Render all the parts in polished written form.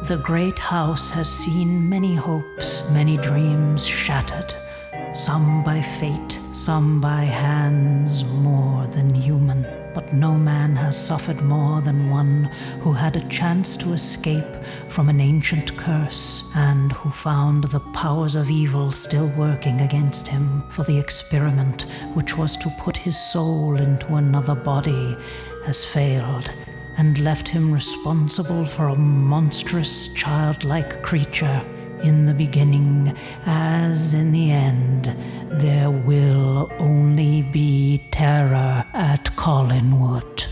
The great house has seen many hopes, many dreams shattered, some by fate, some by hands more than human. But no man has suffered more than one who had a chance to escape from an ancient curse, and who found the powers of evil still working against him, for the experiment, which was to put his soul into another body, has failed, and left him responsible for a monstrous childlike creature. In the beginning, as in the end, there will only be terror at Collinwood.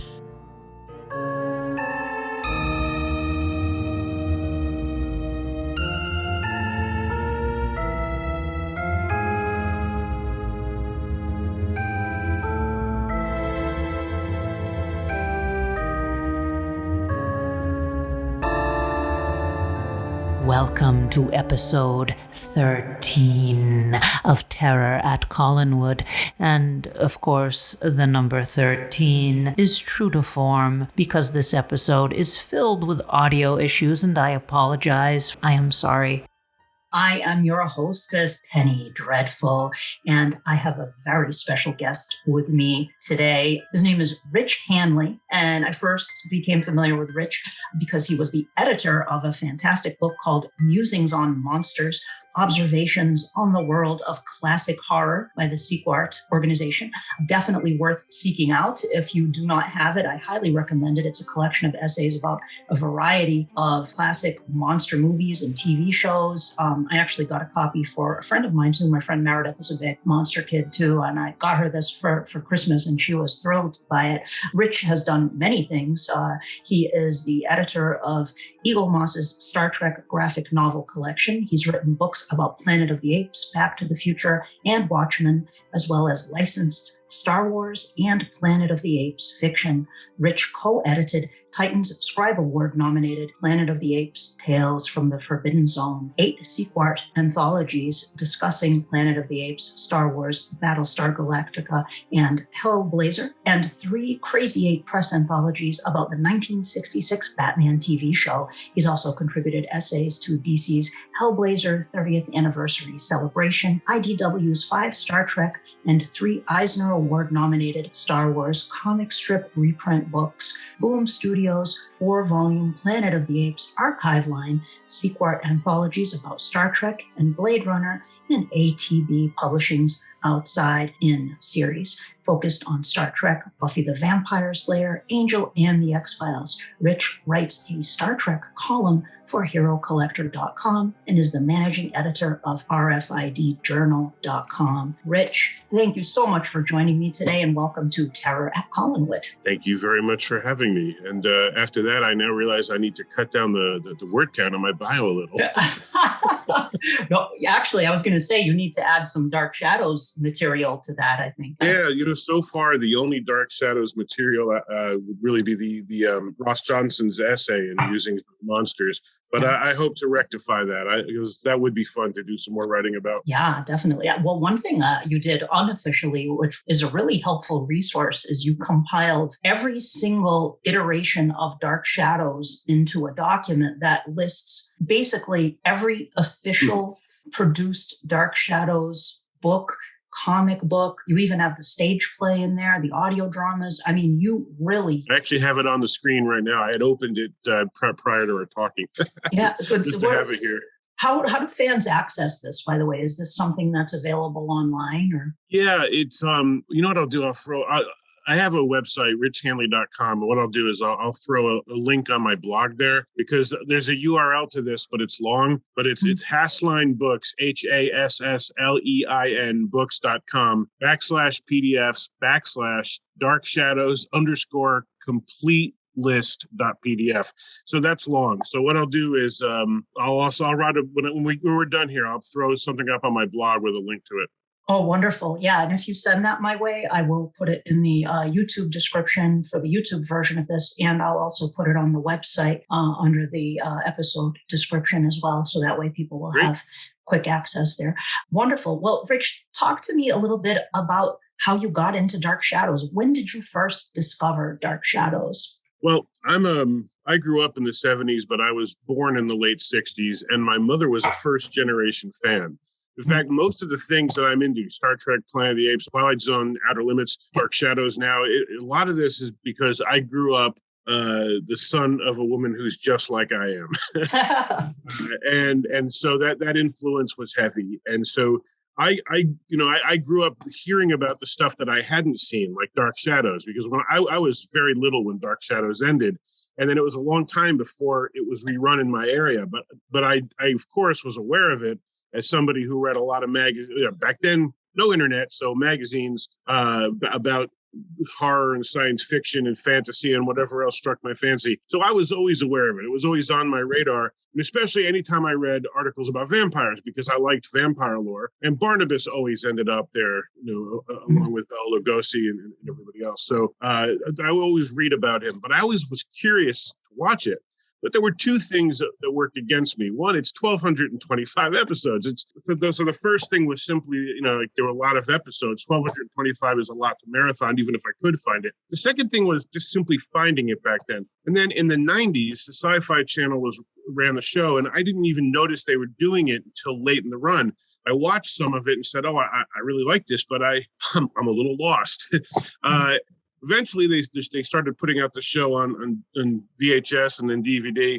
Welcome to episode 13 of Terror at Collinwood. And of course, the number 13 is true to form because this episode is filled with audio issues, and I apologize. I am sorry. I am your hostess, Penny Dreadful, and I have a very special guest with me today. His name is Rich Handley, and I first became familiar with Rich because he was the editor of a fantastic book called Musings on Monsters, Observations on the World of Classic Horror by the Sequart organization. Definitely worth seeking out. If you do not have it, I highly recommend it. It's a collection of essays about a variety of classic monster movies and TV shows. I actually got a copy for a friend of mine too. My friend Meredith is a big monster kid too, and I got her this for Christmas, and she was thrilled by it. Rich has done many things. He is the editor of Eagle Moss's Star Trek graphic novel collection. He's written books about Planet of the Apes, Back to the Future, and Watchmen, as well as licensed Star Wars and Planet of the Apes fiction. Rich co-edited Titan's Scribe Award-nominated Planet of the Apes, Tales from the Forbidden Zone, 8 Sequart anthologies discussing Planet of the Apes, Star Wars, Battlestar Galactica, and Hellblazer, and 3 Crazy 8 press anthologies about the 1966 Batman TV show. He's also contributed essays to DC's Hellblazer 30th Anniversary Celebration, IDW's 5 Star Trek, and 3 Eisner Award-nominated Star Wars comic strip reprint books, Boom Studios' 4-volume Planet of the Apes archive line, Sequart anthologies about Star Trek and Blade Runner, and ATB Publishing's Outside In series, focused on Star Trek, Buffy the Vampire Slayer, Angel, and the X-Files. Rich writes the Star Trek column for HeroCollector.com and is the managing editor of RFIDjournal.com. Rich, thank you so much for joining me today, and welcome to Terror at Collinwood. Thank you very much for having me. And after that, I now realize I need to cut down the word count on my bio a little. No, actually, I was going to say you need to add some Dark Shadows material to that, I think. Yeah, so far the only Dark Shadows material would really be the Ross Johnson's essay in Musings on Monsters. But I hope to rectify that because that would be fun to do some more writing about. Yeah, definitely. Well, one thing you did unofficially, which is a really helpful resource, is you compiled every single iteration of Dark Shadows into a document that lists basically every official produced Dark Shadows book, comic book. You even have the stage play in there, the audio dramas. I mean, you really... I actually have it on the screen right now. I had opened it prior to our talking. Yeah, just to have it here. How do fans access this, by the way? Is this something that's available online? Or? Yeah, it's, you know what I'll do? I have a website, richhandley.com. And what I'll do is I'll throw a link on my blog there because there's a URL to this, but it's long. But it's Hasslein Books, HASSLEIN books.com/PDFs/ Dark Shadows _complete list.pdf. So that's long. So what I'll do is I'll write when we're done here, I'll throw something up on my blog with a link to it. Oh, wonderful. Yeah. And if you send that my way, I will put it in the YouTube description for the YouTube version of this. And I'll also put it on the website under the episode description as well. So that way people will have quick access there. Wonderful. Well, Rich, talk to me a little bit about how you got into Dark Shadows. When did you first discover Dark Shadows? Well, I'm I grew up in the 70s, but I was born in the late 60s, and my mother was a first generation fan. In fact, most of the things that I'm into, Star Trek, Planet of the Apes, Twilight Zone, Outer Limits, Dark Shadows now, a lot of this is because I grew up the son of a woman who's just like I am. and so that influence was heavy. And so I grew up hearing about the stuff that I hadn't seen, like Dark Shadows, because when I was very little when Dark Shadows ended. And then it was a long time before it was rerun in my area. But I of course, was aware of it as somebody who read a lot of magazines. Back then, no internet, so magazines about horror and science fiction and fantasy and whatever else struck my fancy. So I was always aware of it. It was always on my radar, and especially anytime I read articles about vampires, because I liked vampire lore. And Barnabas always ended up there, along with Bela Lugosi and everybody else. So I always read about him, but I always was curious to watch it. But there were two things that worked against me. One, it's 1,225 episodes. So the first thing was simply, like there were a lot of episodes. 1,225 is a lot to marathon, even if I could find it. The second thing was just simply finding it back then. And then in the 90s, the Sci-Fi Channel ran the show, and I didn't even notice they were doing it until late in the run. I watched some of it and said, I really like this, but I'm a little lost. Eventually, they started putting out the show on VHS and then DVD.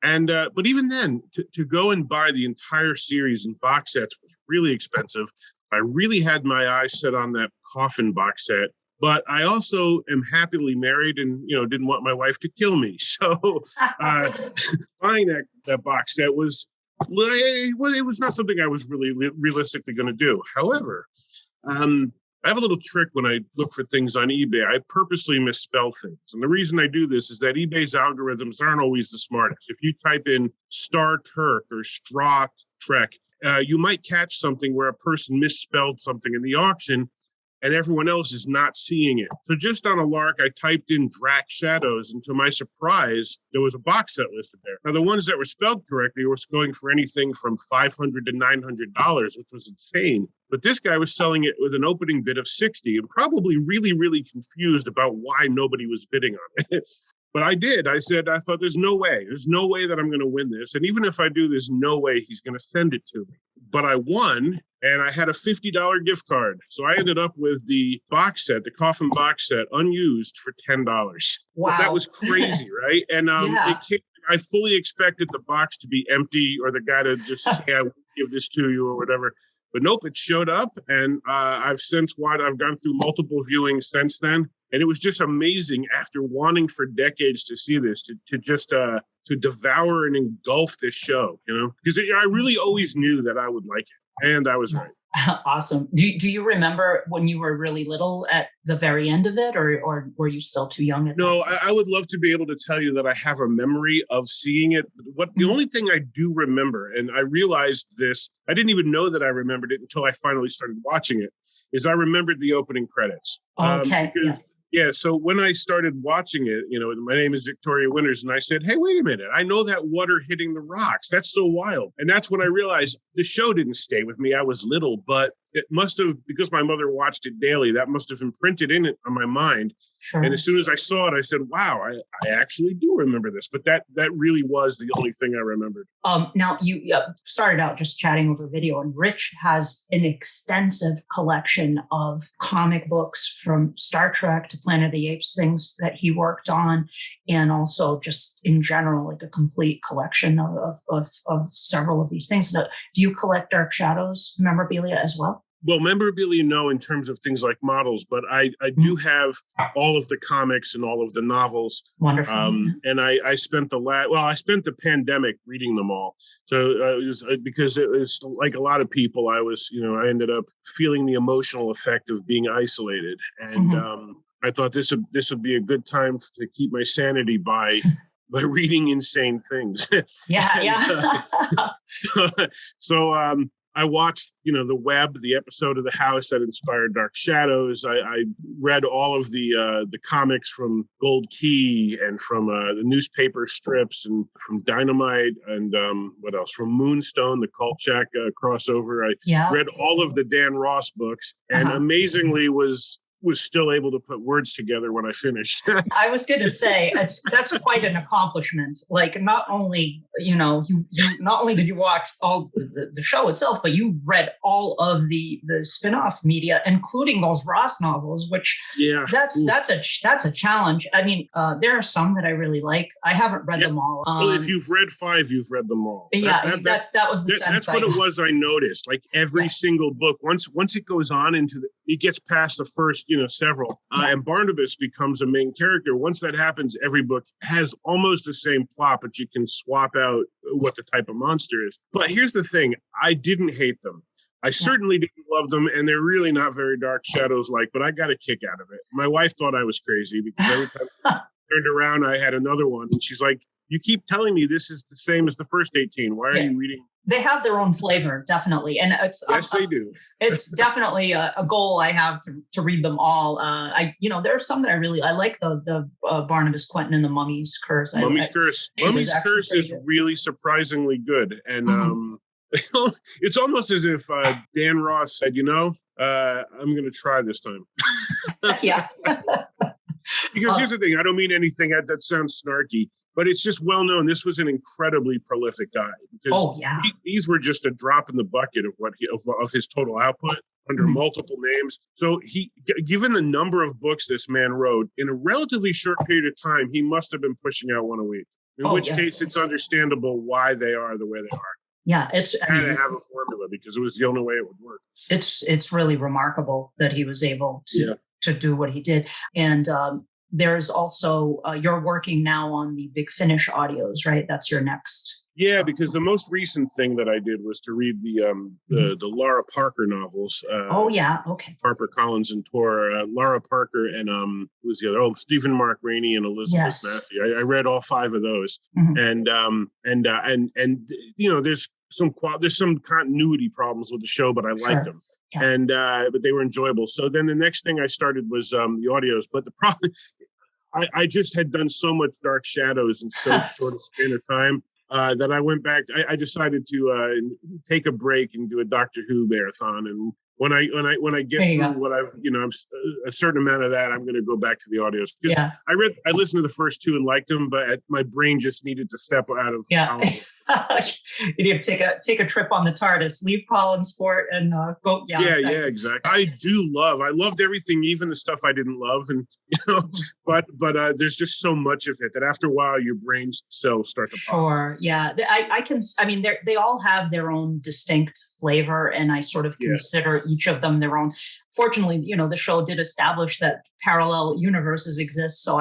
And but even then, to go and buy the entire series in box sets was really expensive. I really had my eyes set on that Coffin box set. But I also am happily married and, didn't want my wife to kill me. So buying that box set was, it was not something I was really realistically going to do. However, I have a little trick when I look for things on eBay. I purposely misspell things. And the reason I do this is that eBay's algorithms aren't always the smartest. If you type in Star Turk or Straw Trek, you might catch something where a person misspelled something in the auction and everyone else is not seeing it. So just on a lark, I typed in Drac Shadows, and to my surprise, there was a box set listed there. Now, the ones that were spelled correctly were going for anything from $500 to $900, which was insane. But this guy was selling it with an opening bid of $60, and probably really, really confused about why nobody was bidding on it. But I did. I thought, there's no way that I'm going to win this. And even if I do, there's no way he's going to send it to me. But I won, and I had a $50 gift card. So I ended up with the box set, the Coffin box set, unused for $10. Wow. That was crazy, right? And I fully expected the box to be empty or the guy to just say, I won't give this to you or whatever. But nope, it showed up, and I've gone through multiple viewings since then. And it was just amazing after wanting for decades to see this, to devour and engulf this show, because I really always knew that I would like it, and I was right. Awesome. Do you remember when you were really little at the very end of it, or were you still too young? No, I would love to be able to tell you that I have a memory of seeing it. The only thing I do remember, and I realized this, I didn't even know that I remembered it until I finally started watching it, is I remembered the opening credits. Okay. Yeah, so when I started watching it, my name is Victoria Winters, and I said, hey, wait a minute, I know that water hitting the rocks. That's so wild. And that's when I realized the show didn't stay with me. I was little, but it must have, because my mother watched it daily, that must have imprinted in it on my mind. Sure. And as soon as I saw it, I said, wow, I actually do remember this. But that really was the only thing I remembered. Now, you started out just chatting over video, and Rich has an extensive collection of comic books from Star Trek to Planet of the Apes, things that he worked on, and also just in general, like a complete collection of several of these things. Do you collect Dark Shadows memorabilia as well? Well, memorabilia, no, in terms of things like models, but I do have all of the comics and all of the novels. Wonderful. And I spent I spent the pandemic reading them all. So because it was like a lot of people, I ended up feeling the emotional effect of being isolated. And I thought this would be a good time to keep my sanity by reading insane things. Yeah. So I watched, The Web, the episode of The House that inspired Dark Shadows. I read all of the comics from Gold Key and from the newspaper strips and from Dynamite and what else? From Moonstone, the Kolchak crossover. I read all of the Dan Ross books, and amazingly was was still able to put words together when I finished. I was going to say that's quite an accomplishment. Like, not only you not only did you watch all the show itself, but you read all of the spin-off media, including those Ross novels. Which that's a challenge. I mean, there are some that I really like. I haven't read them all. Well, if you've read 5, you've read them all. That was the sense. That's what it was. I noticed, like every single book, once it goes on it gets past the first, several, and Barnabas becomes a main character. Once that happens, every book has almost the same plot, but you can swap out what the type of monster is. But here's the thing: I didn't hate them. I certainly didn't love them, and they're really not very Dark Shadows-like, but I got a kick out of it. My wife thought I was crazy because every time I turned around, I had another one, and she's like, "You keep telling me this is the same as the first 18. Why are you reading?" They have their own flavor, definitely. And they do. It's definitely a goal I have to read them all. There are some that I like the Barnabas Quentin and the Mummy's Curse. Mummy's Curse is really surprisingly good. And it's almost as if Dan Ross said, I'm going to try this time. Yeah. Because here's the thing. I don't mean anything that sounds snarky, but it's just well known. This was an incredibly prolific guy because these were just a drop in the bucket of his total output under multiple names. So given the number of books this man wrote in a relatively short period of time, he must have been pushing out one a week. In which case, it's understandable why they are the way they are. Yeah, had to have a formula because it was the only way it would work. It's really remarkable that he was able to do what he did. And there's also, you're working now on the Big Finish audios, right? That's your next. Yeah, because the most recent thing that I did was to read the Laura Parker novels. Okay. Harper Collins and Tor, Laura Parker, and who was the other? Stephen Mark Rainey and Elizabeth Matthew. I read all 5 of those, and there's some continuity problems with the show, but I liked them. Yeah. And but they were enjoyable. So then the next thing I started was the audios. But the problem, I just had done so much Dark Shadows in so short a span of time that I went back. I decided to take a break and do a Doctor Who marathon. And when I get through what I've a certain amount of that, I'm going to go back to the audios because I listened to the first 2 and liked them, but my brain just needed to step out of. You need to take a trip on the TARDIS, leave Collinsport and go. Exactly. I loved everything, even the stuff I didn't love, and but there's just so much of it that after a while your brain cells start to pop. Sure. Yeah. They all have their own distinct flavor, and I sort of consider each of them their own. Fortunately, the show did establish that parallel universes exist, so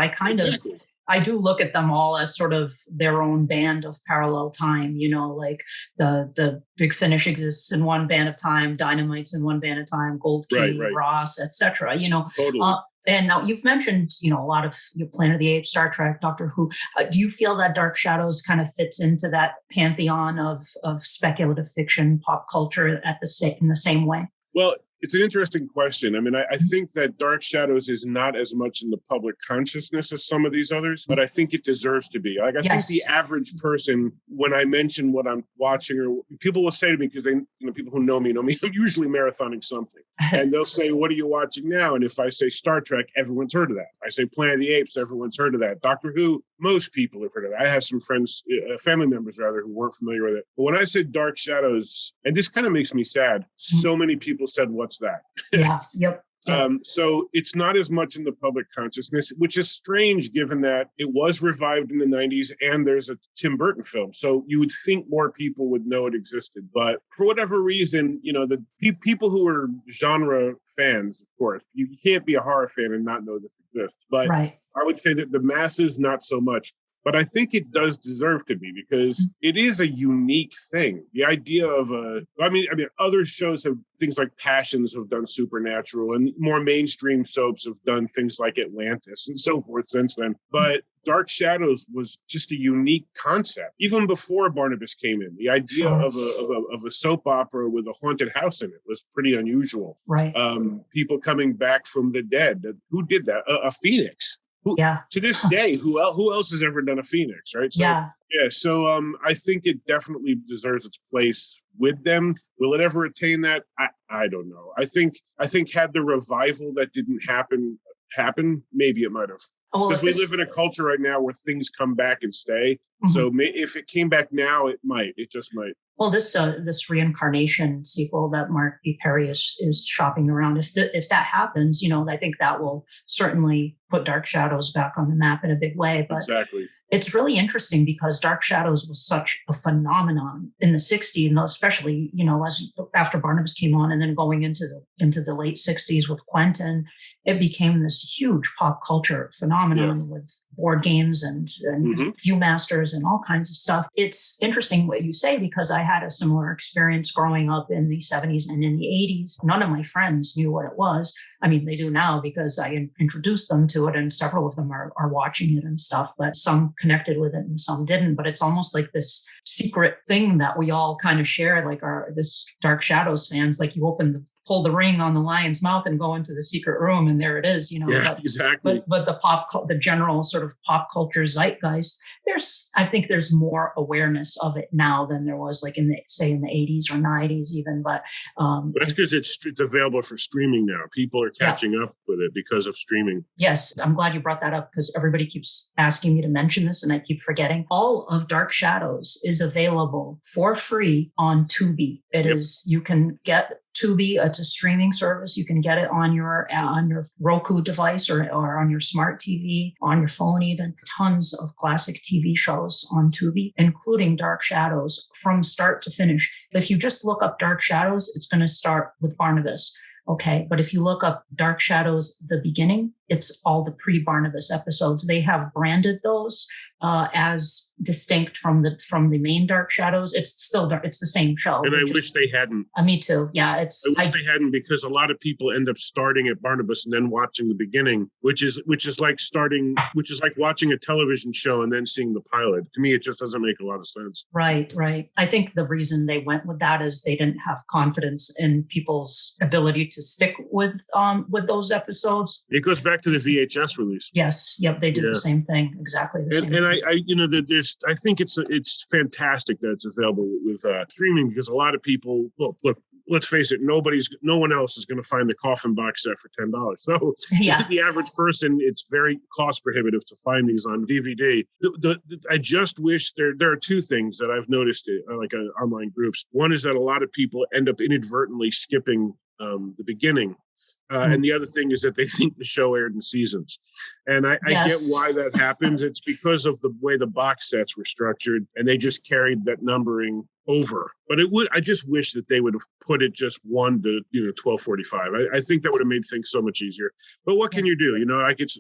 I do look at them all as sort of their own band of parallel time, like the Big Finish exists in one band of time, Dynamite's in one band of time, Gold Key, Ross, etc. Totally. And now you've mentioned, a lot of Planet of the Apes, Star Trek, Doctor Who. Do you feel that Dark Shadows kind of fits into that pantheon of speculative fiction, pop culture in the same way? Well, it's an interesting question. I mean, I think that Dark Shadows is not as much in the public consciousness as some of these others, but I think it deserves to be. Like, I think the average person, when I mention what I'm watching, or people will say to me, because they, people who know me, I'm usually marathoning something, and they'll say, "What are you watching now?" And if I say Star Trek, everyone's heard of that. I say Planet of the Apes, everyone's heard of that. Doctor Who, most people have heard of that. I have some friends, family members rather, who weren't familiar with it. But when I said Dark Shadows, and this kind of makes me sad, so many people said, "What's that?" Yeah. Yep. So it's not as much in the public consciousness, which is strange given that it was revived in the 90s and there's a Tim Burton film. So you would think more people would know it existed. But for whatever reason, the people who are genre fans, of course, you can't be a horror fan and not know this exists. But I would say that the masses, not so much. But I think it does deserve to be because it is a unique thing. The idea of other shows have things like Passions have done supernatural, and more mainstream soaps have done things like Atlantis and so forth since then. But Dark Shadows was just a unique concept. Even before Barnabas came in, the idea of a soap opera with a haunted house in it was pretty unusual. Right. People coming back from the dead. Who did that? A phoenix. To this day, who else has ever done a Phoenix, right? So, So I think it definitely deserves its place with them. Will it ever attain that? I don't know. I think had the revival that didn't happen, maybe it might have. Because we live in a culture right now where things come back and stay. Mm-hmm. So if it came back now, it just might. Well, this reincarnation sequel that Mark B. Perry is shopping around, if that happens, I think that will certainly put Dark Shadows back on the map in a big way. But exactly. It's really interesting because Dark Shadows was such a phenomenon in the 60s, especially, as after Barnabas came on and then going into the late 60s with Quentin, it became this huge pop culture phenomenon with board games and Viewmasters and all kinds of stuff. It's interesting what you say because I had a similar experience growing up in the 70s and in the 80s. None of my friends knew what it was. I mean, they do now because I introduced them to it and several of them are watching it and stuff, but some connected with it and some didn't. But it's almost like this secret thing that we all kind of share, like this Dark Shadows fans, like you pull the ring on the lion's mouth and go into the secret room and there it is, exactly. But the general sort of pop culture zeitgeist, I think there's more awareness of it now than there was like in the 80s or 90s even. But that's because it's available for streaming now. People are catching up with it because of streaming. Yes, I'm glad you brought that up because everybody keeps asking me to mention this and I keep forgetting. All of Dark Shadows is available for free on Tubi. It is, you can get Tubi. It's a streaming service. You can get it on your Roku device or on your smart TV, on your phone even. Tons of classic TV shows on Tubi, including Dark Shadows from start to finish. If you just look up Dark Shadows, it's going to start with Barnabas. Okay. But if you look up Dark Shadows, the beginning, it's all the pre-Barnabas episodes. They have branded those as distinct from the main Dark Shadows. It's still it's the same show. And I wish they hadn't. Me too. Yeah, I wish they hadn't because a lot of people end up starting at Barnabas and then watching the beginning, which is like watching a television show and then seeing the pilot. To me, it just doesn't make a lot of sense. Right. I think the reason they went with that is they didn't have confidence in people's ability to stick with those episodes. It goes back to the VHS release. Yes. Yep. They did the same thing. Exactly the same. And I think it's fantastic that it's available with streaming because a lot of people, look, let's face it, no one else is going to find the Coffin box set for $10. So the average person, it's very cost prohibitive to find these on DVD. I just wish there are two things that I've noticed like online groups. One is that a lot of people end up inadvertently skipping the beginning. And the other thing is that they think the show aired in seasons. And I get why that happens. It's because of the way the box sets were structured and they just carried that numbering over. But I just wish that they would have put it just 1 to 12:45. I think that would have made things so much easier. But what can you do?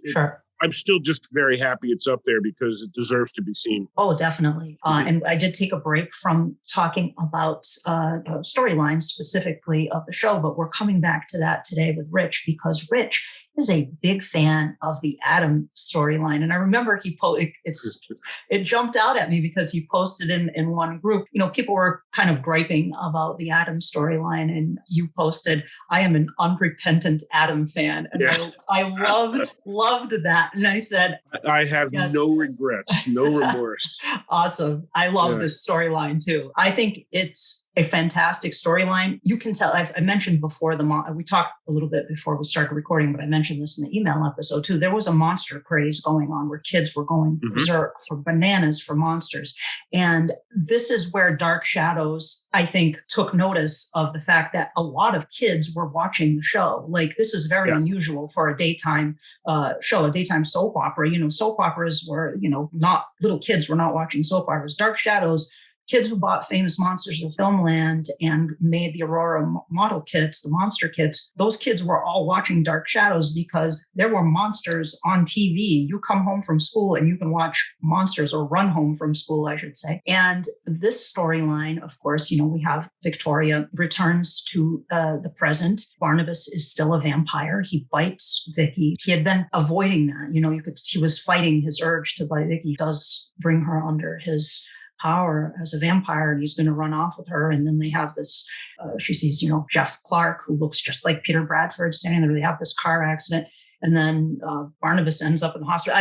Sure. I'm still just very happy it's up there because it deserves to be seen. Oh, definitely. And I did take a break from talking about the storylines specifically of the show, but we're coming back to that today with Rich because Rich is a big fan of the Adam storyline. And I remember it jumped out at me because he posted in one group, people were kind of griping about the Adam storyline and you posted, I am an unrepentant Adam fan. And I loved that. And I said, I have no regrets, no remorse. Awesome. I love this storyline too. I think it's a fantastic storyline. You can tell, I mentioned before we talked a little bit before we started recording, but I mentioned this in the email episode too. There was a monster craze going on where kids were going berserk for bananas for monsters. And this is where Dark Shadows, I think, took notice of the fact that a lot of kids were watching the show. Like this is very unusual for a daytime show, a daytime soap opera. Soap operas were, not little kids were not watching soap operas. Dark Shadows, kids who bought Famous Monsters of Filmland and made the Aurora model kits, the monster kits, those kids were all watching Dark Shadows because there were monsters on TV. You come home from school and you can watch monsters, or run home from school, I should say. And this storyline, of course, we have Victoria returns to the present. Barnabas is still a vampire. He bites Vicki. He had been avoiding that. He was fighting his urge to bite Vicki. He does bring her under his power as a vampire, and he's going to run off with her. And then they have this, she sees, Jeff Clark, who looks just like Peter Bradford standing there. They have this car accident. And then Barnabas ends up in the hospital.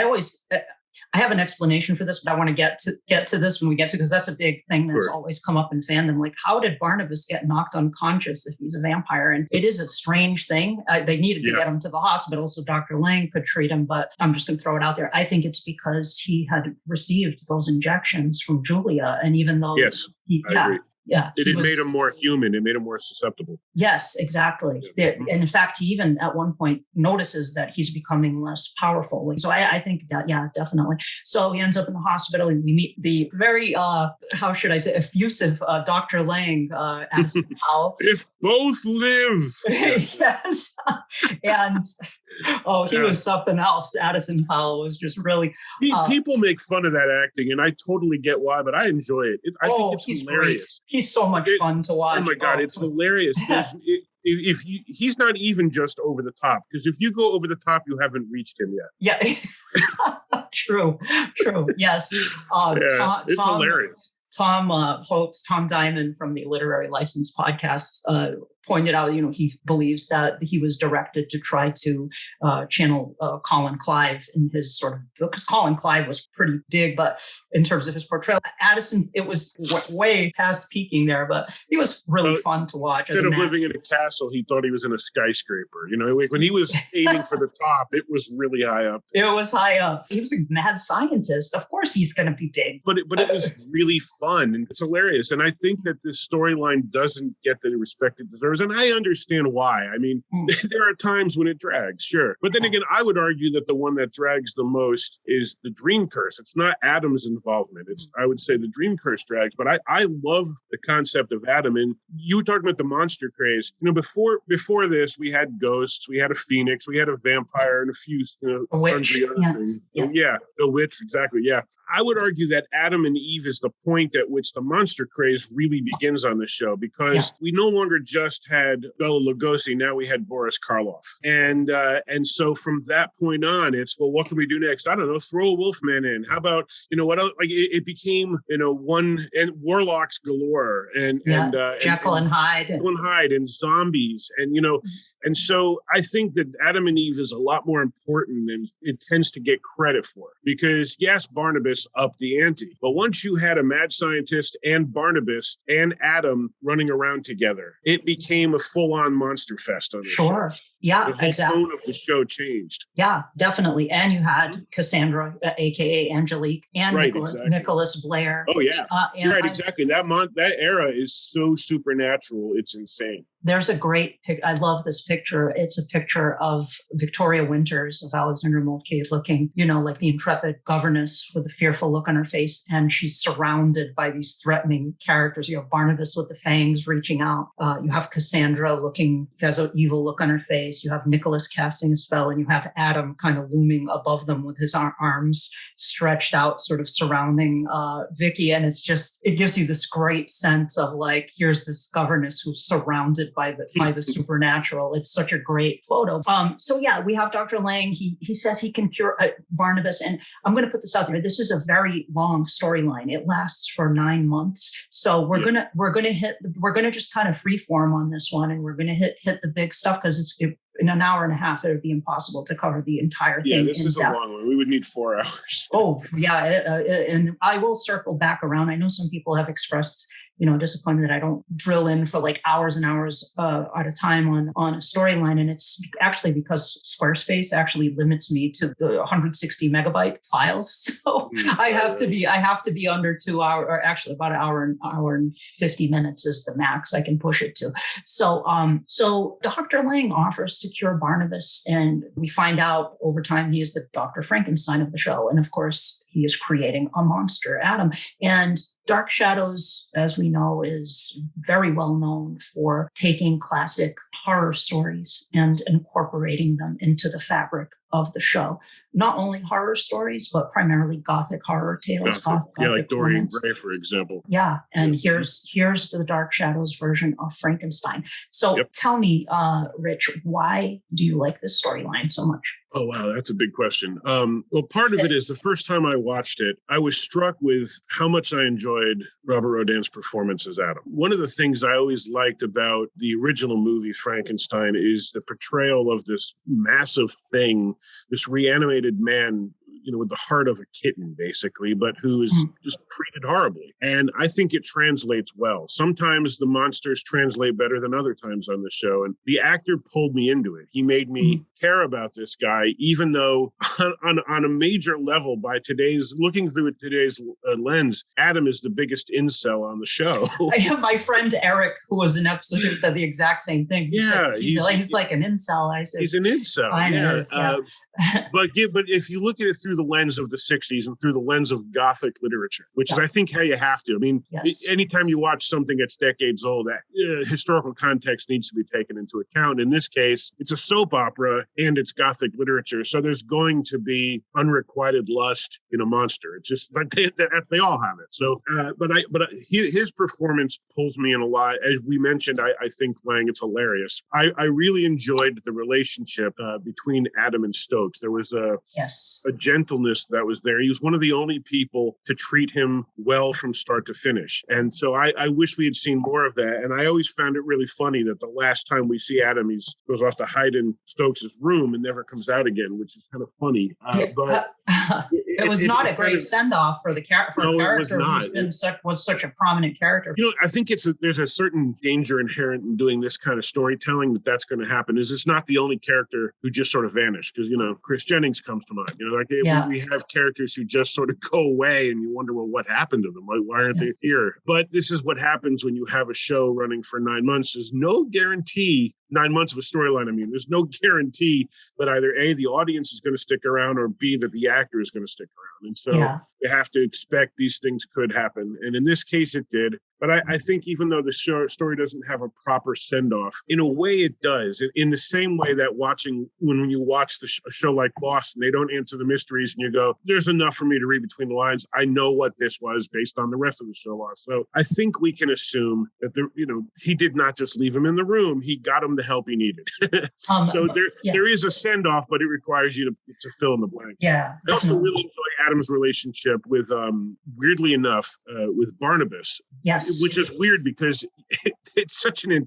I have an explanation for this, but I want to get to this when we get to, because that's a big thing that's always come up in fandom. Like, how did Barnabas get knocked unconscious if he's a vampire? And it is a strange thing. They needed to get him to the hospital so Dr. Lang could treat him, but I'm just going to throw it out there. I think it's because he had received those injections from Julia. And even though I agree. Yeah. It made him more human. It made him more susceptible. Yes, exactly. And in fact, he even at one point notices that he's becoming less powerful. So I think that, definitely. So he ends up in the hospital and we meet the very, how should I say, effusive Dr. Lang, Addison Powell. If both live. Yes. And he was something else. Addison Powell was just really... people make fun of that acting, and I totally get why, but I enjoy it. I think it's hilarious. Great. He's so much fun to watch. Oh my God, it's hilarious. He's not even just over the top, because if you go over the top, you haven't reached him yet. Yeah, true. Yes. It's hilarious. Tom Diamond from the Literary License podcast pointed out, he believes that he was directed to try to channel Colin Clive in his sort of, because Colin Clive was pretty big, but in terms of his portrayal, Addison, it was way past peaking there, but he was really fun to watch. Instead of living in a castle, he thought he was in a skyscraper. Like when he was aiming for the top, it was really high up. It was high up. He was a mad scientist. Of course he's going to be big. But it was really fun and it's hilarious. And I think that this storyline doesn't get the respect it deserves. And I understand why. I mean, there are times when it drags, sure. But then again, I would argue that the one that drags the most is the Dream Curse. It's not Adam's involvement. I would say the Dream Curse drags. But I love the concept of Adam. And you were talking about the monster craze. Before this, we had ghosts, we had a phoenix, we had a vampire, and a few, a witch. Things. Yeah, a witch, exactly. Yeah. I would argue that Adam and Eve is the point at which the monster craze really begins on the show, because we no longer just had Bela Lugosi, now we had Boris Karloff. And so from that point on, it's, well, what can we do next? I don't know, throw a Wolfman in. How about, what else? Like it became, one, and warlocks galore and Jekyll and Hyde. Jekyll and Hyde and zombies. And so I think that Adam and Eve is a lot more important than it tends to get credit for, because yes, Barnabas upped the ante, but once you had a mad scientist and Barnabas and Adam running around together, it became a full-on monster fest on the show. Yeah, the whole exactly. tone of the show changed. Yeah, definitely. And you had Cassandra, aka Angelique, and Nicholas Blair. Oh yeah, you're right. Exactly. That era is so supernatural. It's insane. There's a great pic. I love this picture. It's a picture of Victoria Winters of Alexander Mulcahy looking, like the intrepid governess with a fearful look on her face. And she's surrounded by these threatening characters. You have Barnabas with the fangs reaching out. You have Cassandra has an evil look on her face. You have Nicholas casting a spell, and you have Adam kind of looming above them with his arms stretched out, sort of surrounding Vicki. And it gives you this great sense of like, here's this governess who's surrounded by the supernatural. It's such a great photo. So yeah, we have Dr. Lang. He says he can cure Barnabas, and I'm going to put this out there. This is a very long storyline. It lasts for 9 months. So we're gonna just kind of freeform on this one, and we're gonna hit the big stuff, because in an hour and a half, it would be impossible to cover the entire thing. Yeah, this is a long one. We would need 4 hours. Oh yeah, and I will circle back around. I know some people have expressed disappointment that I don't drill in for like hours and hours at a time on a storyline. And it's actually because Squarespace actually limits me to the 160 megabyte files. So I have to be under 2 hours, or actually about an hour and 50 minutes is the max I can push it to. So Dr. Lang offers to cure Barnabas, and we find out over time he is the Dr. Frankenstein of the show. And of course, he is creating a monster, Adam. And Dark Shadows, as we know, is very well known for taking classic horror stories and incorporating them into the fabric of the show. Not only horror stories, but primarily Gothic horror tales. Gothic like Dorian romance. Gray, for example. Yeah, and here's the Dark Shadows version of Frankenstein. So tell me, Rich, why do you like this storyline so much? Oh, wow, that's a big question. Well, part of it is the first time I watched it, I was struck with how much I enjoyed Robert Rodin's performance as Adam. One of the things I always liked about the original movie Frankenstein is the portrayal of this massive thing, this reanimated man, with the heart of a kitten, basically, but who is just treated horribly. And I think it translates well. Sometimes the monsters translate better than other times on the show. And the actor pulled me into it. He made me care about this guy, even though on a major level, looking through today's lens, Adam is the biggest incel on the show. I have my friend Eric, who was in episode 2, said the exact same thing. He's like an incel. I said, he's an incel. But if you look at it through the lens of the 60s and through the lens of Gothic literature, which is, I think, how you have to. I mean, anytime you watch something that's decades old, historical context needs to be taken into account. In this case, it's a soap opera and it's Gothic literature. So there's going to be unrequited lust in a monster. It's just like they all have it. So, his performance pulls me in a lot. As we mentioned, I think, Lang, it's hilarious. I really enjoyed the relationship between Adam and Stokes. There was a gentleness that was there. He was one of the only people to treat him well from start to finish. And so I wish we had seen more of that. And I always found it really funny that the last time we see Adam, he goes off to hide in Stokes' room and never comes out again, which is kind of funny. But it was not a great send-off for a character was such a prominent character. I think there's a certain danger inherent in doing this kind of storytelling that's going to happen. Is it's not the only character who just sort of vanished, because Chris Jennings comes to mind. We have characters who just sort of go away, and you wonder, well, what happened to them? Why aren't they here? But this is what happens when you have a show running for 9 months. There's no guarantee. 9 months of a storyline. I mean, there's no guarantee that either A, the audience is going to stick around, or B, that the actor is going to stick around. And so you have to expect these things could happen. And in this case, it did. But I think even though the story doesn't have a proper send-off, in a way it does. In the same way that when you watch a show like Lost and they don't answer the mysteries and you go, there's enough for me to read between the lines. I know what this was based on the rest of the show Lost. So I think we can assume that he did not just leave him in the room. He got him the help he needed. So there is a send-off, but it requires you to fill in the blanks. Yeah. I also really enjoy Adam's relationship with, weirdly enough, with Barnabas. Yes. Which is weird because it's such an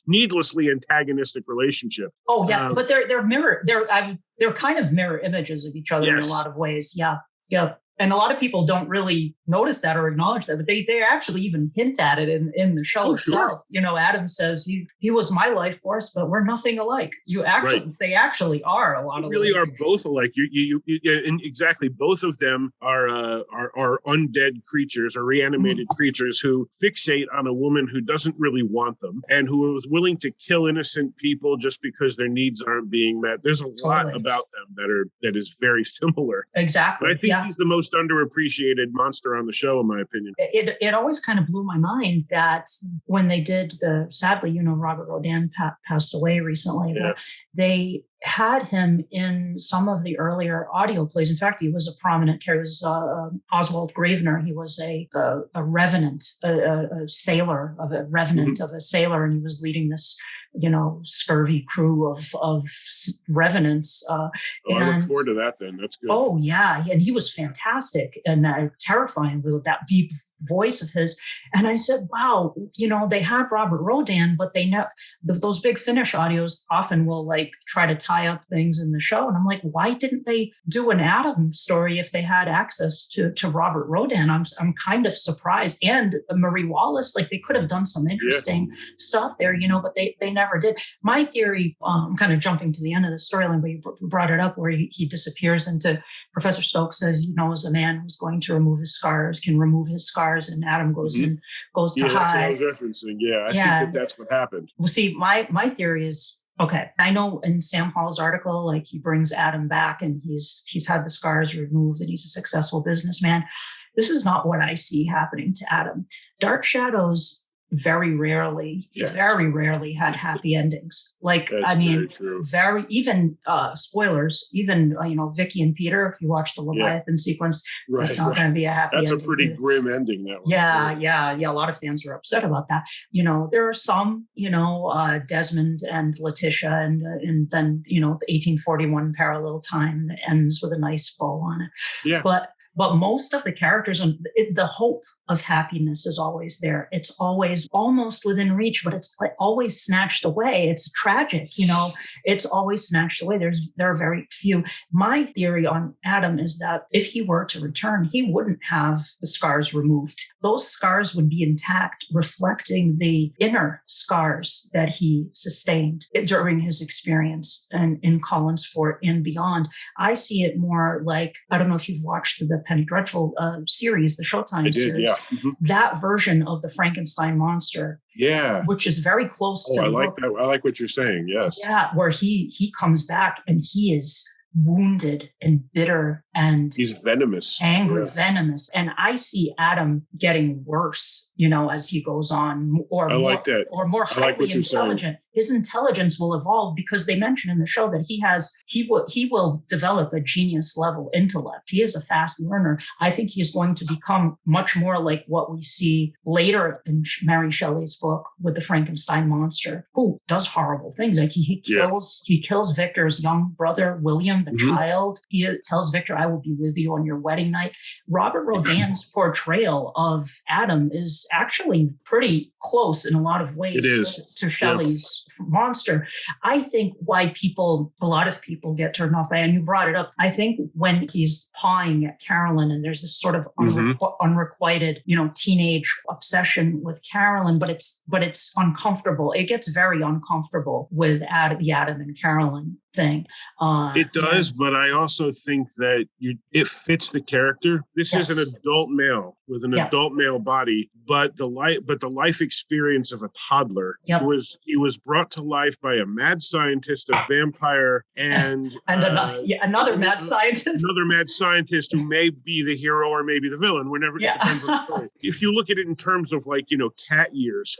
needlessly antagonistic relationship. Oh yeah, but they're kind of mirror images of each other in a lot of ways. Yeah. And a lot of people don't really notice that or acknowledge that, but they actually even hint at it in the show itself. Sure. Adam says he was my life force, but we're nothing alike. They actually are a lot of. Really are both alike. You and exactly. Both of them are undead creatures or reanimated creatures who fixate on a woman who doesn't really want them and who is willing to kill innocent people just because their needs aren't being met. There's a lot about them that is very similar. Exactly. But I think he's the most underappreciated monster on the show, in my opinion. It always kind of blew my mind that when they did sadly, Robert Rodin passed away recently, but they had him in some of the earlier audio plays. In fact, he was a prominent character. He was Oswald Gravener. He was a revenant, a sailor of a revenant of a sailor, and he was leading this scurvy crew of revenants. I look forward to that then. That's good. Oh, yeah. And he was fantastic and terrifying with that deep voice of his. And I said, wow, they had Robert Rodin, but they know those Big Finish audios often will try to tie up things in the show. And I'm like, why didn't they do an Adam story if they had access to Robert Rodin? I'm kind of surprised. And Marie Wallace, they could have done some interesting stuff there, but they never did. My theory, I'm kind of jumping to the end of the storyline, but you brought it up where he disappears into Professor Stokes says, is a man who's going to remove his scars, can remove his scars, and Adam goes to hide. That's what I was referencing. I think that's what happened. Well, see, my theory is, okay, I know in Sam Hall's article, he brings Adam back and he's had the scars removed and he's a successful businessman. This is not what I see happening to Adam. Dark Shadows very rarely had happy endings. Like, That's I mean, very true. even spoilers, even, Vicki and Peter, if you watch the Leviathan sequence, it's not going to be a happy ending. That's a pretty grim ending, that one. Yeah. A lot of fans were upset about that. There are some, Desmond and Letitia, and then, the 1841 parallel time that ends with a nice bow on it. Yeah. But most of the characters, and the hope of happiness is always there. It's always almost within reach, but it's like always snatched away. It's tragic, it's always snatched away. There are very few. My theory on Adam is that if he were to return, he wouldn't have the scars removed. Those scars would be intact, reflecting the inner scars that he sustained during his experience and in Collinsford and beyond. I see it more like, I don't know if you've watched the Penny Dreadful series, the Showtime series. Yeah. Mm-hmm. That version of the Frankenstein monster, which is very close to. I like that. I like what you're saying. Yes. Yeah, where he comes back and he is wounded and bitter and he's venomous, angry, venomous. And I see Adam getting worse, as he goes on, or I like that. Or more highly intelligent. His intelligence will evolve because they mention in the show that he will develop a genius level intellect. He is a fast learner. I think he's going to become much more like what we see later in Mary Shelley's book with the Frankenstein monster, who does horrible things. Like he kills Victor's young brother, William, the child. He tells Victor, I will be with you on your wedding night. Robert Rodin's portrayal of Adam is actually pretty close in a lot of ways to Shelley's monster. I think why a lot of people get turned off by, and you brought it up, I think when he's pawing at Carolyn and there's this sort of unrequited, teenage obsession with Carolyn, but it's uncomfortable. It gets very uncomfortable with the Adam and Carolyn thing. It does, but I also think that it fits the character. This is an adult male with an adult male body, but the life experience of a toddler. He was brought to life by a mad scientist, a vampire, and another mad scientist. Another mad scientist who may be the hero or maybe the villain. Whenever it depends on the story. If you look at it in terms of cat years,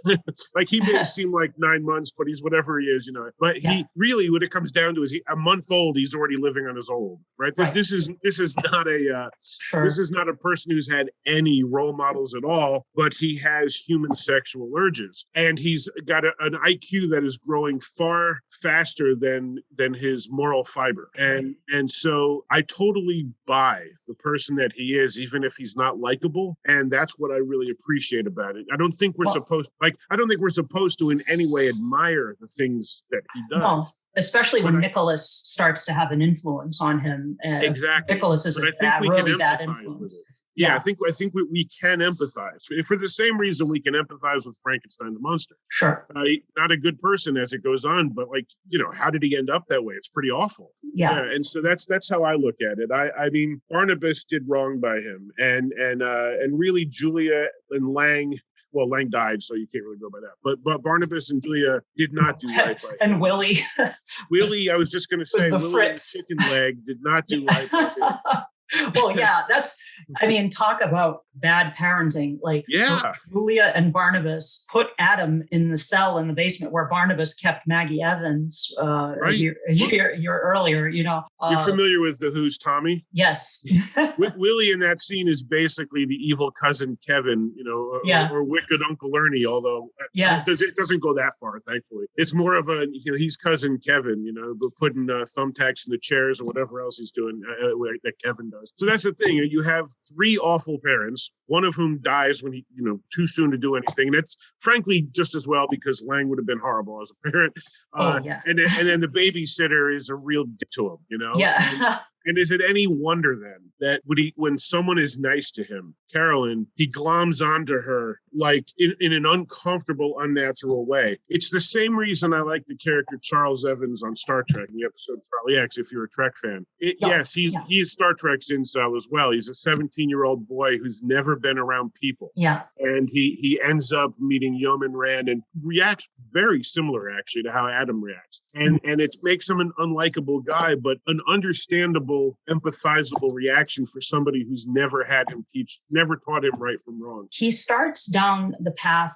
like he may seem like 9 months, but he's whatever he is, But he really, what it comes down to is a month old, he's already living on his own, right? This is not this is not a person who's had any role models at all, but he has human sexual urges, and he's got an IQ that is growing far faster than his moral fiber, and so I totally buy the person that he is, even if he's not likable, and that's what I really appreciate about it. I don't think we're supposed to in any way admire the things that he does. No. Especially when Nicholas starts to have an influence on him. Exactly. Nicholas is really bad influence. I think we can empathize for the same reason we can empathize with Frankenstein the monster. Sure. Not a good person as it goes on, but how did he end up that way? It's pretty awful. Yeah. And so that's how I look at it. I mean, Barnabas did wrong by him, and really Julia and Lang. Well, Lang died, so you can't really go by that. But Barnabas and Julia did not do right by him. And Willie. Willie, I was just going to say, the Willie Fritz. Chicken Leg did not do right by him. Well, talk about bad parenting. Julia and Barnabas put Adam in the cell in the basement where Barnabas kept Maggie Evans a year earlier. You're familiar with The Who's Tommy? Yes. Willie in that scene is basically the evil cousin Kevin, or wicked Uncle Ernie, although it doesn't go that far, thankfully. It's more of he's cousin Kevin, putting thumbtacks in the chairs or whatever else he's doing that Kevin does. So that's the thing. You have three awful parents, one of whom dies when he, too soon to do anything. And it's frankly just as well because Lang would have been horrible as a parent. And then the babysitter is a real dick to him, Yeah. And is it any wonder then that when someone is nice to him, Carolyn, he gloms onto her like in an uncomfortable, unnatural way? It's the same reason I like the character Charles Evans on Star Trek in the episode Charlie X, if you're a Trek fan. Yes, he's Star Trek's incel as well. He's a 17-year-old boy who's never been around people. Yeah. And he ends up meeting Yeoman Rand and reacts very similar, actually, to how Adam reacts. And it makes him an unlikable guy, but an understandable understandable, empathizable reaction for somebody who's never taught him right from wrong. He starts down the path,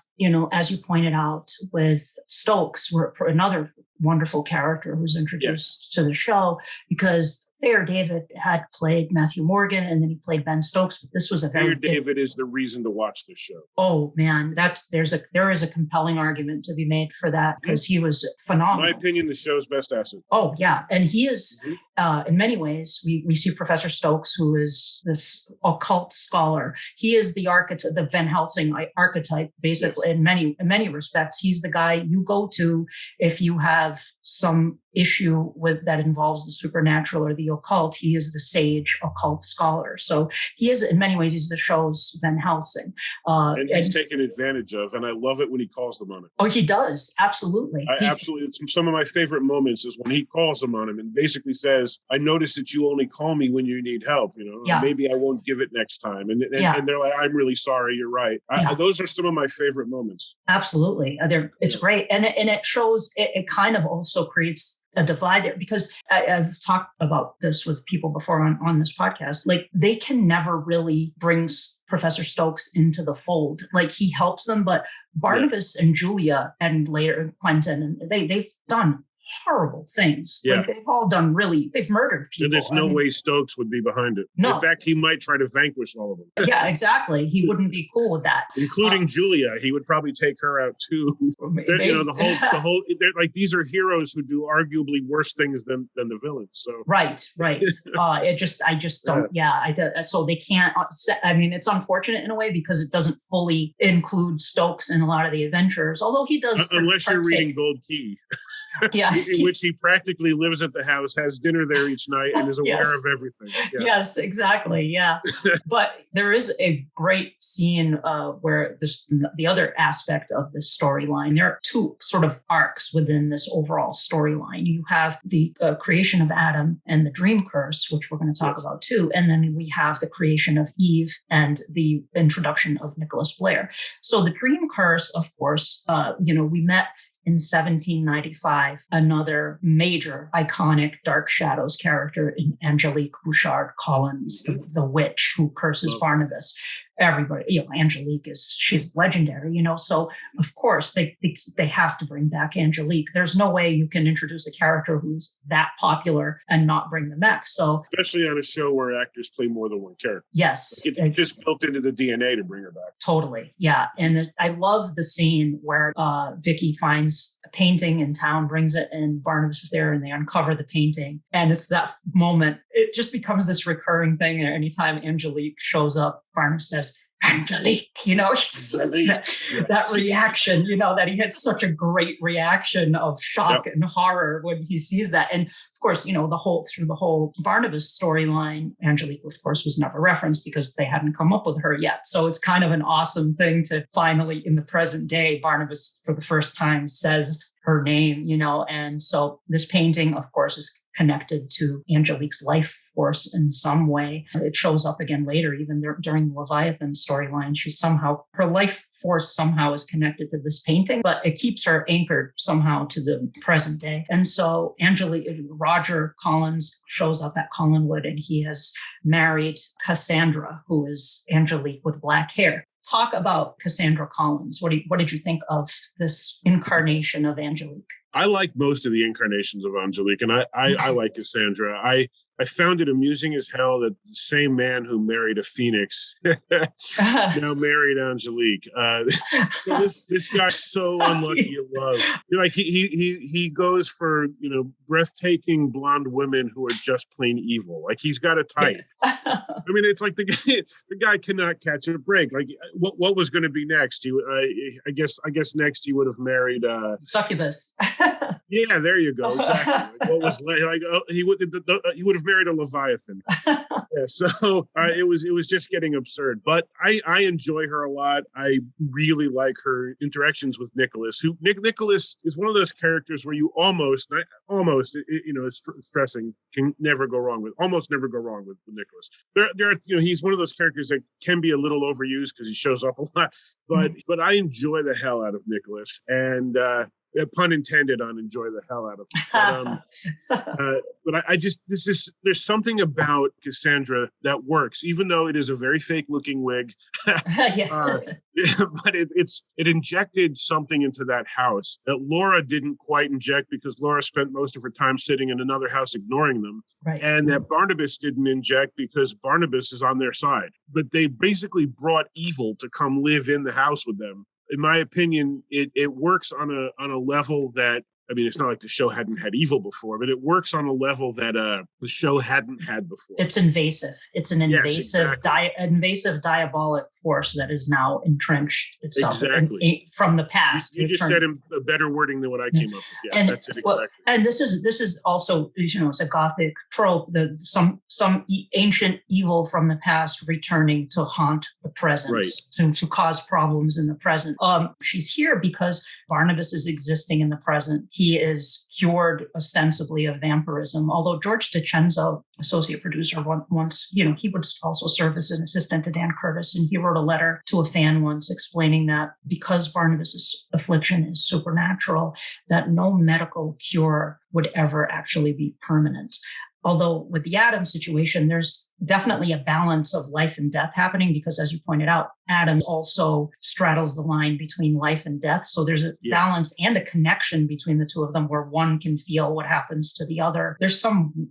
as you pointed out, with Stokes, another wonderful character who's introduced to the show, because Thayer David had played Matthew Morgan, and then he played Ben Stokes. But this was a Thayer David is the reason to watch this show. Oh man, there is a compelling argument to be made for that, because he was phenomenal. In my opinion, the show's best asset. Oh yeah, and he is in many ways. We see Professor Stokes, who is this occult scholar. He is the archetype, the Van Helsing archetype, basically. Yes. In many respects, he's the guy you go to if you have some issue with that involves the supernatural or the occult. He is the sage occult scholar. So he is, in many ways, he's the show's Van Helsing. And he's taken advantage of, and I love it when he calls them on it. Oh, he does. Absolutely. Absolutely. It's some of my favorite moments is when he calls them on him and basically says, I notice that you only call me when you need help. Maybe I won't give it next time. And they're like, I'm really sorry. You're right. Those are some of my favorite moments. Absolutely. It's great. And it shows, it kind of also creates a divide there, because I've talked about this with people before on this podcast. Like, they can never really bring Professor Stokes into the fold. Like, he helps them, but Barnabas and Julia, and later Quentin, and they've done horrible things. Yeah. Like, they've murdered people. And there's no way Stokes would be behind it. No. In fact, he might try to vanquish all of them. Yeah, exactly. He wouldn't be cool with that. Including Julia. He would probably take her out too. The whole, like, these are heroes who do arguably worse things than the villains. So Right. I just don't. So they can't. I mean, it's unfortunate in a way, because it doesn't fully include Stokes in a lot of the adventures, although he does. Unless you're reading Gold Key. Yeah. In which he practically lives at the house, has dinner there each night, and is aware of everything. Yeah. Yes, exactly. Yeah. But there is a great scene where the other aspect of this storyline, there are two sort of arcs within this overall storyline. You have the creation of Adam and the dream curse, which we're going to talk about too. And then we have the creation of Eve and the introduction of Nicholas Blair. So the dream curse, of course, we met in 1795, another major iconic Dark Shadows character in Angelique Bouchard Collins, the witch who curses Barnabas. Everybody, Angelique she's legendary, so of course they have to bring back Angelique. There's no way you can introduce a character who's that popular and not bring them back. So especially on a show where actors play more than one character. Yes. Like, it's just built into the DNA to bring her back. Totally. Yeah. And I love the scene where Vicki finds a painting in town, brings it, and Barnabas is there, and they uncover the painting. And it's that moment, it just becomes this recurring thing. And anytime Angelique shows up, Barnabas says, Angelique, that reaction, that he had such a great reaction of shock and horror when he sees that. And of course, through the whole Barnabas storyline, Angelique, of course, was never referenced because they hadn't come up with her yet. So it's kind of an awesome thing to finally, in the present day, Barnabas for the first time says her name, and so this painting, of course, is connected to Angelique's life force in some way. It shows up again later, even during the Leviathan storyline. Her life force somehow is connected to this painting, but it keeps her anchored somehow to the present day. And so Roger Collins shows up at Collinwood, and he has married Cassandra, who is Angelique with black hair. Talk about Cassandra Collins. What did you think of this incarnation of Angelique? I like most of the incarnations of Angelique, and I like Cassandra. I found it amusing as hell that the same man who married a phoenix now married Angelique. This guy's so unlucky in love. Like he goes for breathtaking blonde women who are just plain evil. Like, he's got a type. I mean, it's like the guy cannot catch a break. Like, what was going to be next? I guess next he would have married Succubus. Yeah, there you go. Exactly. Like, what was like? He would have married a Leviathan. Yeah, so it was just getting absurd. But I enjoy her a lot. I really like her interactions with Nicholas. Nicholas is one of those characters where you almost it's stressing, can never go wrong with. Almost never go wrong with Nicholas. There are, he's one of those characters that can be a little overused because he shows up a lot. But I enjoy the hell out of Nicholas, and pun intended on enjoy the hell out of it. But I just, there's something about Cassandra that works, even though it is a very fake looking wig. But it injected something into that house that Laura didn't quite inject, because Laura spent most of her time sitting in another house ignoring them. Right. And that Barnabas didn't inject because Barnabas is on their side. But they basically brought evil to come live in the house with them. In my opinion, it works on a level that, I mean, it's not like the show hadn't had evil before, but it works on a level that the show hadn't had before. It's invasive. It's an invasive, invasive diabolic force that is now entrenched itself from the past. You just said a better wording than what I came up with. Yeah, that's it exactly. Well, and this is also, it's a Gothic trope, that some ancient evil from the past returning to haunt the present, to cause problems in the present. She's here because Barnabas is existing in the present. He is cured ostensibly of vampirism, although George DiCenzo, associate producer, once, he would also serve as an assistant to Dan Curtis, and he wrote a letter to a fan once explaining that because Barnabas's affliction is supernatural, that no medical cure would ever actually be permanent. Although with the Adam situation, there's definitely a balance of life and death happening, because, as you pointed out, Adam also straddles the line between life and death. So there's a balance and a connection between the two of them, where one can feel what happens to the other. There's some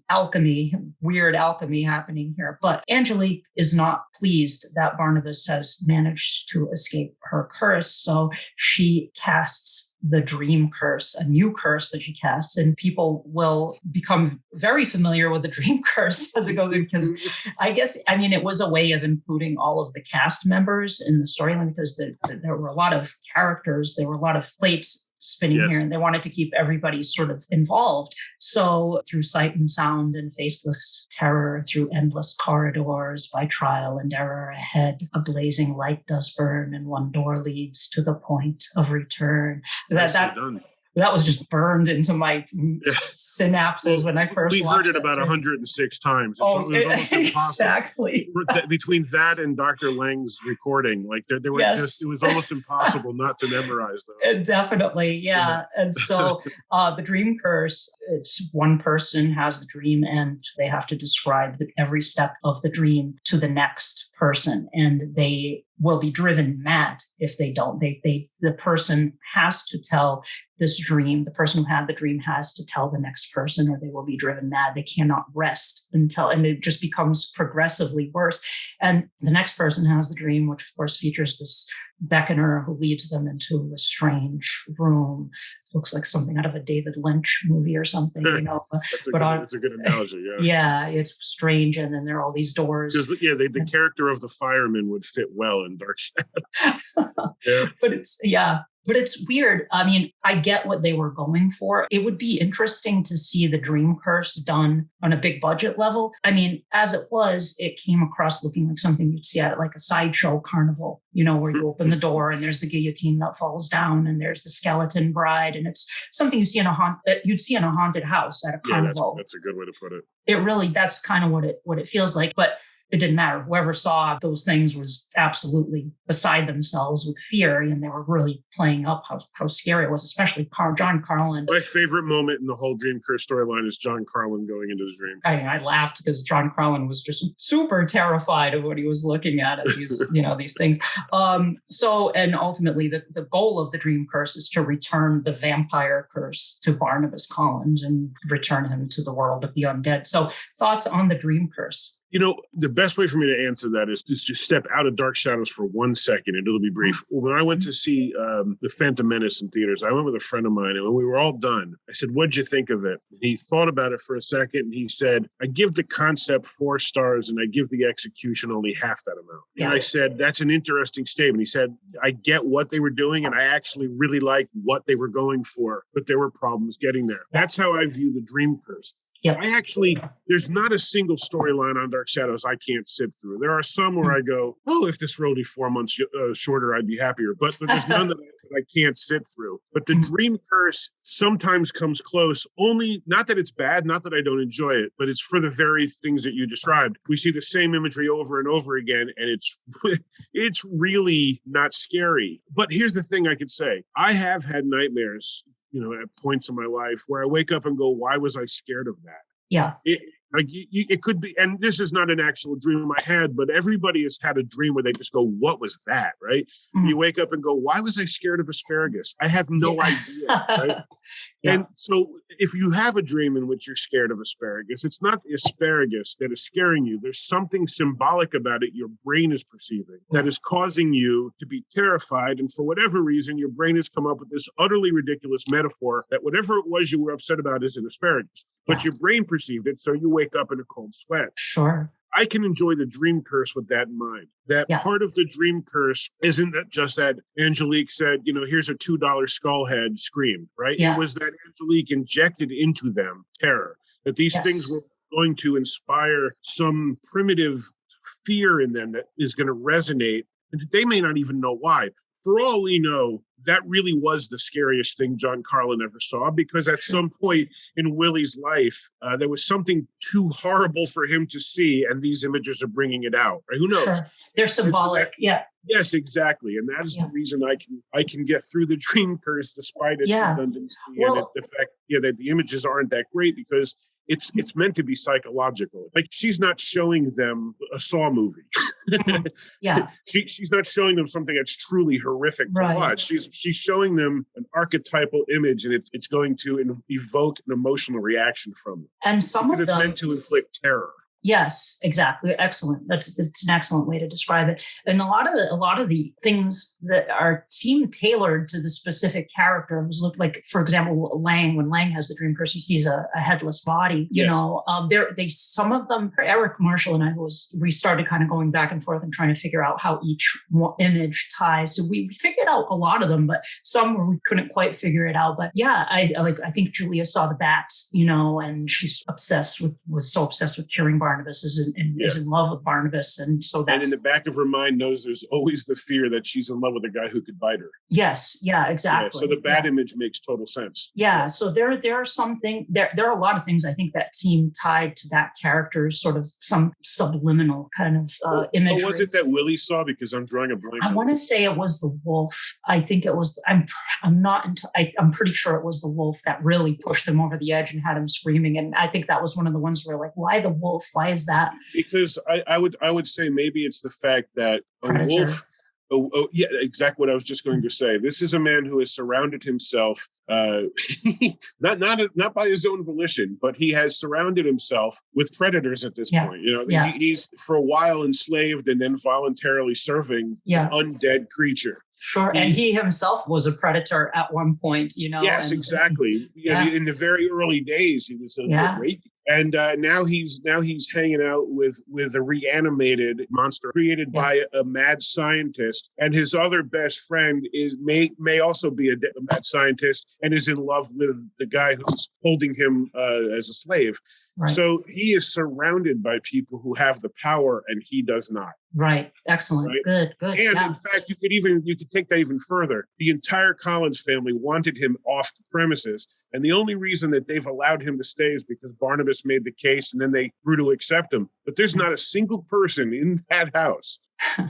weird alchemy happening here. But Angelique is not pleased that Barnabas has managed to escape her curse. So she casts the dream curse, a new curse that she casts, and people will become very familiar with the dream curse as it goes, because it was a way of including all of the cast members in the storyline, because there were a lot of characters, there were a lot of plates spinning here, and they wanted to keep everybody sort of involved. So through sight and sound and faceless terror, through endless corridors, by trial and error ahead, a blazing light does burn, and one door leads to the point of return. That was just burned into my synapses when I first watched it. We heard it about 106 times. It was almost impossible. Exactly. Between that and Dr. Lang's recording, there were it was almost impossible not to memorize those. Definitely, yeah. And so the dream curse, it's one person has the dream and they have to describe every step of the dream to the next person, and they will be driven mad if they don't. The person has to tell this dream. The person who had the dream has to tell the next person, or they will be driven mad. They cannot rest and it just becomes progressively worse. And the next person has the dream, which of course features this beckoner who leads them into a strange room. Looks like something out of a David Lynch movie or something, That's a good analogy, yeah. Yeah, it's strange, and then there are all these doors. The character of the fireman would fit well in Dark Shadow. But it's weird. I mean, I get what they were going for. It would be interesting to see the dream curse done on a big budget level. I mean, as it was, it came across looking like something you'd see at like a sideshow carnival, where you open the door and there's the guillotine that falls down and there's the skeleton bride. And it's something you'd see in a haunted house at a carnival. That's a good way to put it. That's kind of what it feels like. But it didn't matter. Whoever saw those things was absolutely beside themselves with fear, and they were really playing up how scary it was, especially John Carlin. My favorite moment in the whole Dream Curse storyline is John Carlin going into his dream. I laughed because John Carlin was just super terrified of what he was looking at these, these things. And ultimately the goal of the Dream Curse is to return the vampire curse to Barnabas Collins and return him to the world of the undead. So thoughts on the Dream Curse? The best way for me to answer that is just step out of Dark Shadows for 1 second, and it'll be brief. When I went to see The Phantom Menace in theaters, I went with a friend of mine, and when we were all done, I said, "What'd you think of it?" And he thought about it for a second, and he said, "I give the concept 4 stars, and I give the execution only half that amount." Yeah. And I said, "That's an interesting statement." He said, "I get what they were doing, and I actually really like what they were going for, but there were problems getting there." That's how I view the Dream Curse. Yep. There's not a single storyline on Dark Shadows I can't sit through. There are some where I go, "Oh, if this were only 4 months shorter, I'd be happier." But there's none that I can't sit through. But the Dream Curse sometimes comes close, only not that it's bad, not that I don't enjoy it, but it's for the very things that you described. We see the same imagery over and over again, and it's really not scary. But here's the thing I could say. I have had nightmares at points in my life where I wake up and go, why was I scared of that? Yeah. It could be, and this is not an actual dream I had, but everybody has had a dream where they just go, what was that, right? Mm-hmm. You wake up and go, why was I scared of asparagus? I have no idea, right? Yeah. And so if you have a dream in which you're scared of asparagus, it's not the asparagus that is scaring you. There's something symbolic about it your brain is perceiving that is causing you to be terrified. And for whatever reason, your brain has come up with this utterly ridiculous metaphor that whatever it was you were upset about is an asparagus. But your brain perceived it, so you wake up in a cold sweat. Sure. I can enjoy the dream curse with that in mind. That part of the dream curse isn't just that Angelique said, here's a $2 skull head, scream, right? Yeah. It was that Angelique injected into them terror, that these things were going to inspire some primitive fear in them that is going to resonate. And they may not even know why. For all we know, that really was the scariest thing John Carlin ever saw, because at some point in Willie's life, there was something too horrible for him to see, and these images are bringing it out. Right? Who knows? Sure. They're symbolic. Yes, exactly. And that is the reason I can get through the dream curse despite its redundancy and the fact that the images aren't that great, because it's meant to be psychological. Like, she's not showing them a Saw movie. She's not showing them something that's truly horrific to watch. She's showing them an archetypal image, and it's going to evoke an emotional reaction from them. And some of them meant to inflict terror. Yes, exactly. Excellent. It's an excellent way to describe it. And a lot of the things that seem tailored to the specific characters look like, for example, Lang. When Lang has the dream curse, he sees a headless body. Some of them. Eric Marshall and we started kind of going back and forth and trying to figure out how each image ties. So we figured out a lot of them, but some we couldn't quite figure it out. But I think Julia saw the bats, and she's was so obsessed with curing Barnabas, is in love with Barnabas, and so that's. And in the back of her mind knows there's always the fear that she's in love with a guy who could bite her. Yes, exactly. So the bat image makes total sense. So there are there are a lot of things I think that seem tied to that character's sort of some subliminal kind of imagery. Was it that Willie saw? Because I'm drawing a blank. I want to say it was the wolf. I think it was. I'm pretty sure it was the wolf that really pushed him over the edge and had him screaming. And I think that was one of the ones where, like, why the wolf? Why is that? Because I would say maybe it's the fact that Predator. A wolf. Exactly what I was just going to say. This is a man who has surrounded himself, not by his own volition, but he has surrounded himself with predators at this point. He's for a while enslaved and then voluntarily serving an undead creature. Sure, and he himself was a predator at one point. Yes, exactly. In the very early days, he was a great. And now he's hanging out with a reanimated monster created by a mad scientist, and his other best friend may also be a mad scientist and is in love with the guy who's holding him as a slave. Right. So he is surrounded by people who have the power, and he does not. Right. Excellent. Right? Good. And in fact, you could take that even further. The entire Collins family wanted him off the premises. And the only reason that they've allowed him to stay is because Barnabas made the case and then they grew to accept him. But there's not a single person in that house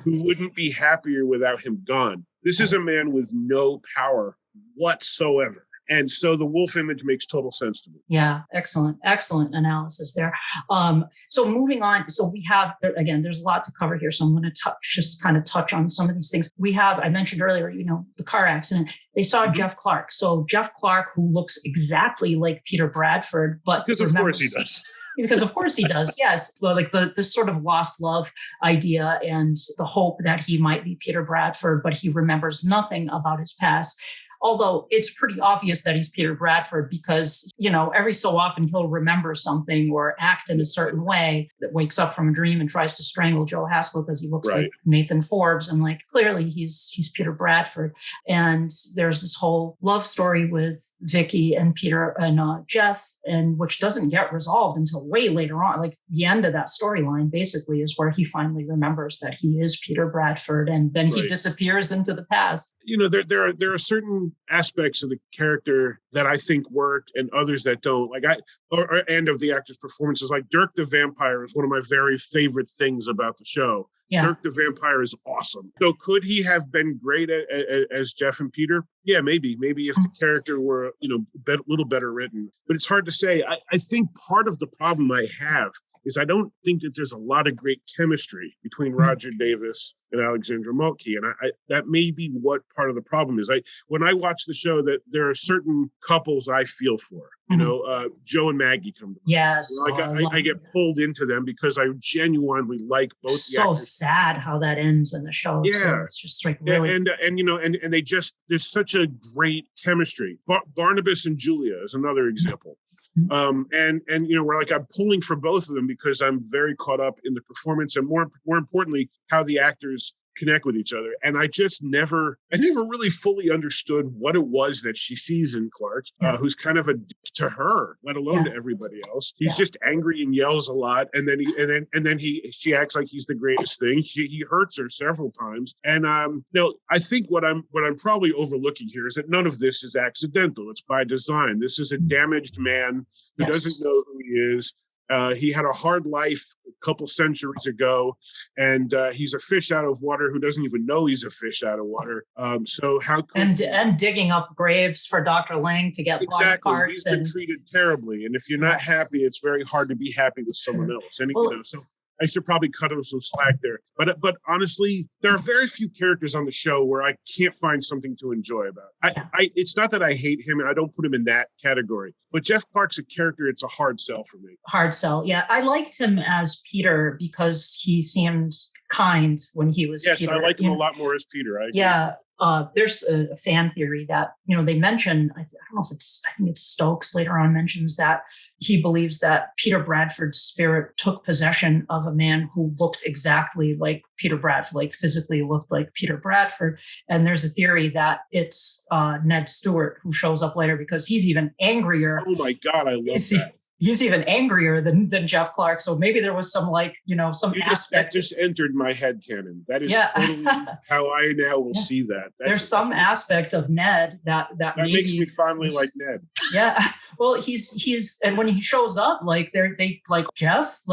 who wouldn't be happier without him gone. This is a man with no power whatsoever. And so the wolf image makes total sense to me. Yeah, excellent analysis there. So moving on, so we have, again, there's a lot to cover here. So I'm going to touch on some of these things. I mentioned earlier, the car accident. They saw Jeff Clark. So Jeff Clark, who looks exactly like Peter Bradford, but because of course he does. Because of course he does, yes. Well, like the sort of lost love idea and the hope that he might be Peter Bradford, but he remembers nothing about his past. Although it's pretty obvious that he's Peter Bradford because, every so often he'll remember something or act in a certain way that wakes up from a dream and tries to strangle Joe Haskell because he looks like Nathan Forbes. And clearly he's Peter Bradford. And there's this whole love story with Vicki and Peter and Jeff, and which doesn't get resolved until way later on. Like the end of that storyline basically is where he finally remembers that he is Peter Bradford. And then he disappears into the past. There are certain few aspects of the character that I think worked and others that don't. And of the actor's performances, like Dirk the Vampire is one of my very favorite things about the show. Yeah. Dirk the Vampire is awesome. So could he have been great as Jeff and Peter? Yeah, maybe if the character were, a little better written. But it's hard to say. I think part of the problem I have is I don't think that there's a lot of great chemistry between Roger Davis and Alexandra Moltke. And I that may be what part of the problem is. When I watch the show, that there are certain couples I feel for. Joe and Maggie come to mind. Yes. I get pulled into them because I genuinely like both. So the actors. Sad how that ends in the show. Yeah. So it's just like really. And they just, there's such a great chemistry. Barnabas and Julia is another example. Where I'm pulling for both of them because I'm very caught up in the performance and more importantly, how the actors connect with each other. And I never really fully understood what it was that she sees in Clark, who's kind of a dick to her, let alone to everybody else. He's just angry and yells a lot, and then she acts like he's the greatest thing. He hurts her several times, and I think what I'm probably overlooking here is that none of this is accidental. It's by design. This is a damaged man who doesn't know who he is. He had a hard life a couple centuries ago, and he's a fish out of water who doesn't even know he's a fish out of water. So how could and digging up graves for Dr. Lang to get blood carts. He's been treated terribly, and if you're not happy, it's very hard to be happy with someone else. And so I should probably cut him some slack there. But honestly, there are very few characters on the show where I can't find something to enjoy about. It's not that I hate him and I don't put him in that category. But Jeff Clark's a character, it's a hard sell for me. Hard sell, yeah. I liked him as Peter because he seemed kind when he was Peter. Yes, I like him a lot more as Peter. There's a fan theory that, they mention, I think it's Stokes later on mentions that he believes that Peter Bradford's spirit took possession of a man who looked exactly like Peter Bradford, like physically looked like Peter Bradford. And there's a theory that it's Ned Stewart who shows up later because he's even angrier. Oh my God, I love that. He's even angrier than Jeff Clark. So maybe there was some some aspect. That just entered my head canon. That is totally how I now will see that. There's some aspect of Ned that maybe makes me finally like Ned. Yeah. Well, he's and when he shows up, they like Jeff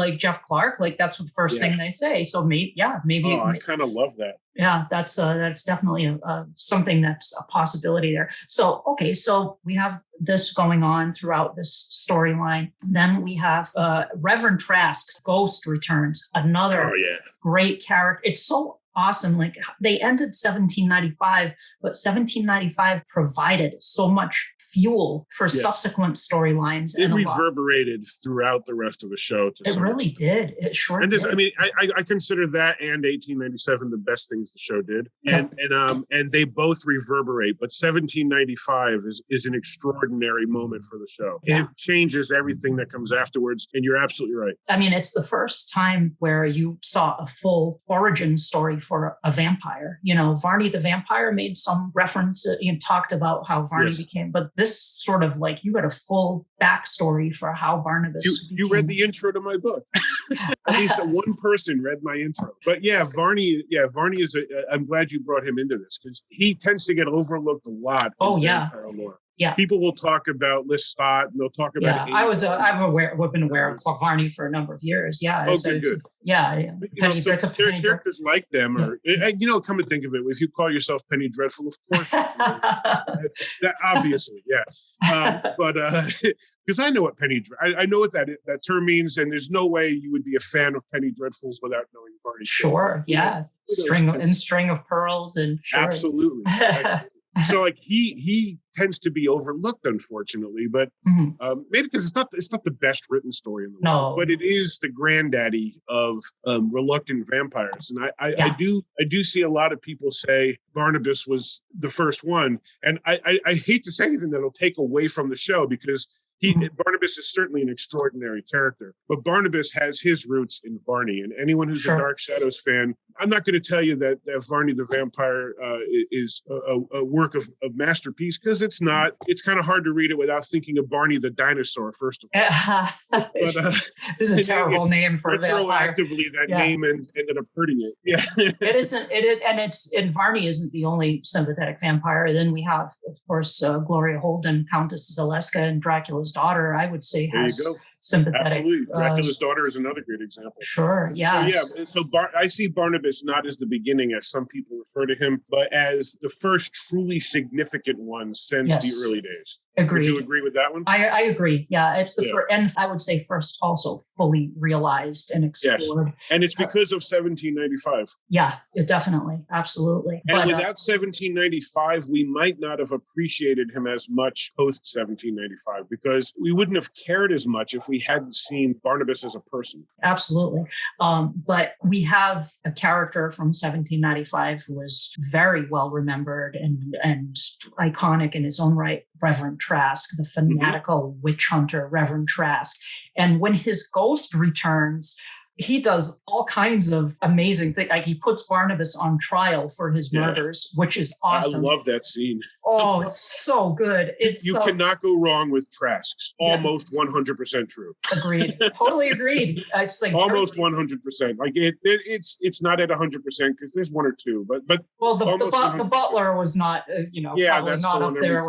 Clark, that's the first thing they say. So maybe. Oh, I kind of love that. Yeah, that's definitely something that's a possibility there. So, okay, so we have this going on throughout this storyline. Then we have Reverend Trask's ghost returns, another great character. It's so awesome. Like they ended 1795, but 1795 provided so much fuel for subsequent storylines. It reverberated throughout the rest of the show. It really did. It sure did. I mean, I consider that and 1897 the best things the show did. And they both reverberate. But 1795 is an extraordinary moment for the show. Yeah. It changes everything that comes afterwards. And you're absolutely right. I mean, it's the first time where you saw a full origin story for a vampire. Varney the Vampire made some reference, talked about how Varney became, but this sort of you got a full backstory for how Barnabas. You read the intro to my book. At least one person read my intro. But Varney is I'm glad you brought him into this because he tends to get overlooked a lot. Vampire lore. Yeah, people will talk about Lestat and they'll talk about. I've been aware of Varney for a number of years. Yeah. Good. Yeah. Characters like them, or come to think of it, if you call yourself Penny Dreadful, of course, that obviously, but because I know what I know what that term means, and there's no way you would be a fan of Penny Dreadfuls without knowing Varney. Sure. Yeah. String of pearls and sure. Absolutely. So he tends to be overlooked, unfortunately, but maybe because it's not the best written story in the world, but it is the granddaddy of reluctant vampires. And I do see a lot of people say Barnabas was the first one, and I hate to say anything that'll take away from the show because Barnabas is certainly an extraordinary character, but Barnabas has his roots in Varney, and anyone who's a Dark Shadows fan I'm not going to tell you that Varney the Vampire is a work of masterpiece, because it's not. It's kind of hard to read it without thinking of Barney the dinosaur, first of all. But, this is a terrible name for a vampire. Retroactively, that name ended up hurting it. Yeah. It isn't. And Varney isn't the only sympathetic vampire. Then we have, of course, Gloria Holden, Countess Zaleska, and Dracula's daughter, I would say, has sympathetic. Absolutely. Dracula's daughter is another great example. Sure, yeah. So I see Barnabas not as the beginning, as some people refer to him, but as the first truly significant one since the early days. Agreed. Would you agree with that one? I agree. Yeah, it's the first, and I would say first also fully realized and explored. Yes. And it's because of 1795. Yeah, definitely. Absolutely. And without 1795, we might not have appreciated him as much post 1795, because we wouldn't have cared as much if we hadn't seen Barnabas as a person. Absolutely. But we have a character from 1795 who was very well remembered and iconic in his own right, Reverend Trask, the fanatical witch hunter, Reverend Trask. And when his ghost returns, he does all kinds of amazing things. Like he puts Barnabas on trial for his murders, which is awesome. I love that scene. Oh, it's so good. You cannot go wrong with Trask's. Almost 100% true. Agreed. Totally agreed. It's like almost 100%. Like it's not at 100% because there's one or two, but well, the butler was not, probably not up there.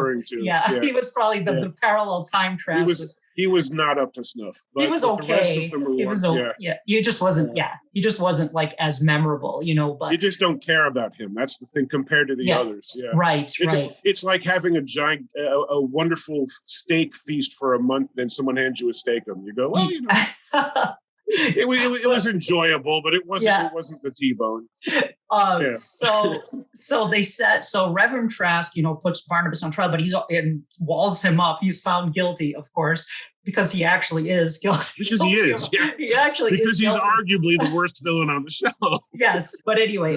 He was probably the parallel time Trask he was not up to snuff. But, he was okay. He was okay. Yeah. He just wasn't. Yeah. He just wasn't like as memorable, But you just don't care about him. That's the thing compared to the others. Yeah. Right. It's like having a wonderful steak feast for a month, then someone hands you a steak and you go, well, it was enjoyable, but it wasn't the T-bone. So Reverend Trask, puts Barnabas on trial, but and walls him up. He's found guilty, of course, because he actually is guilty. Because he is. Yeah. He actually is. Because he's arguably the worst villain on the show. Yes. But anyway,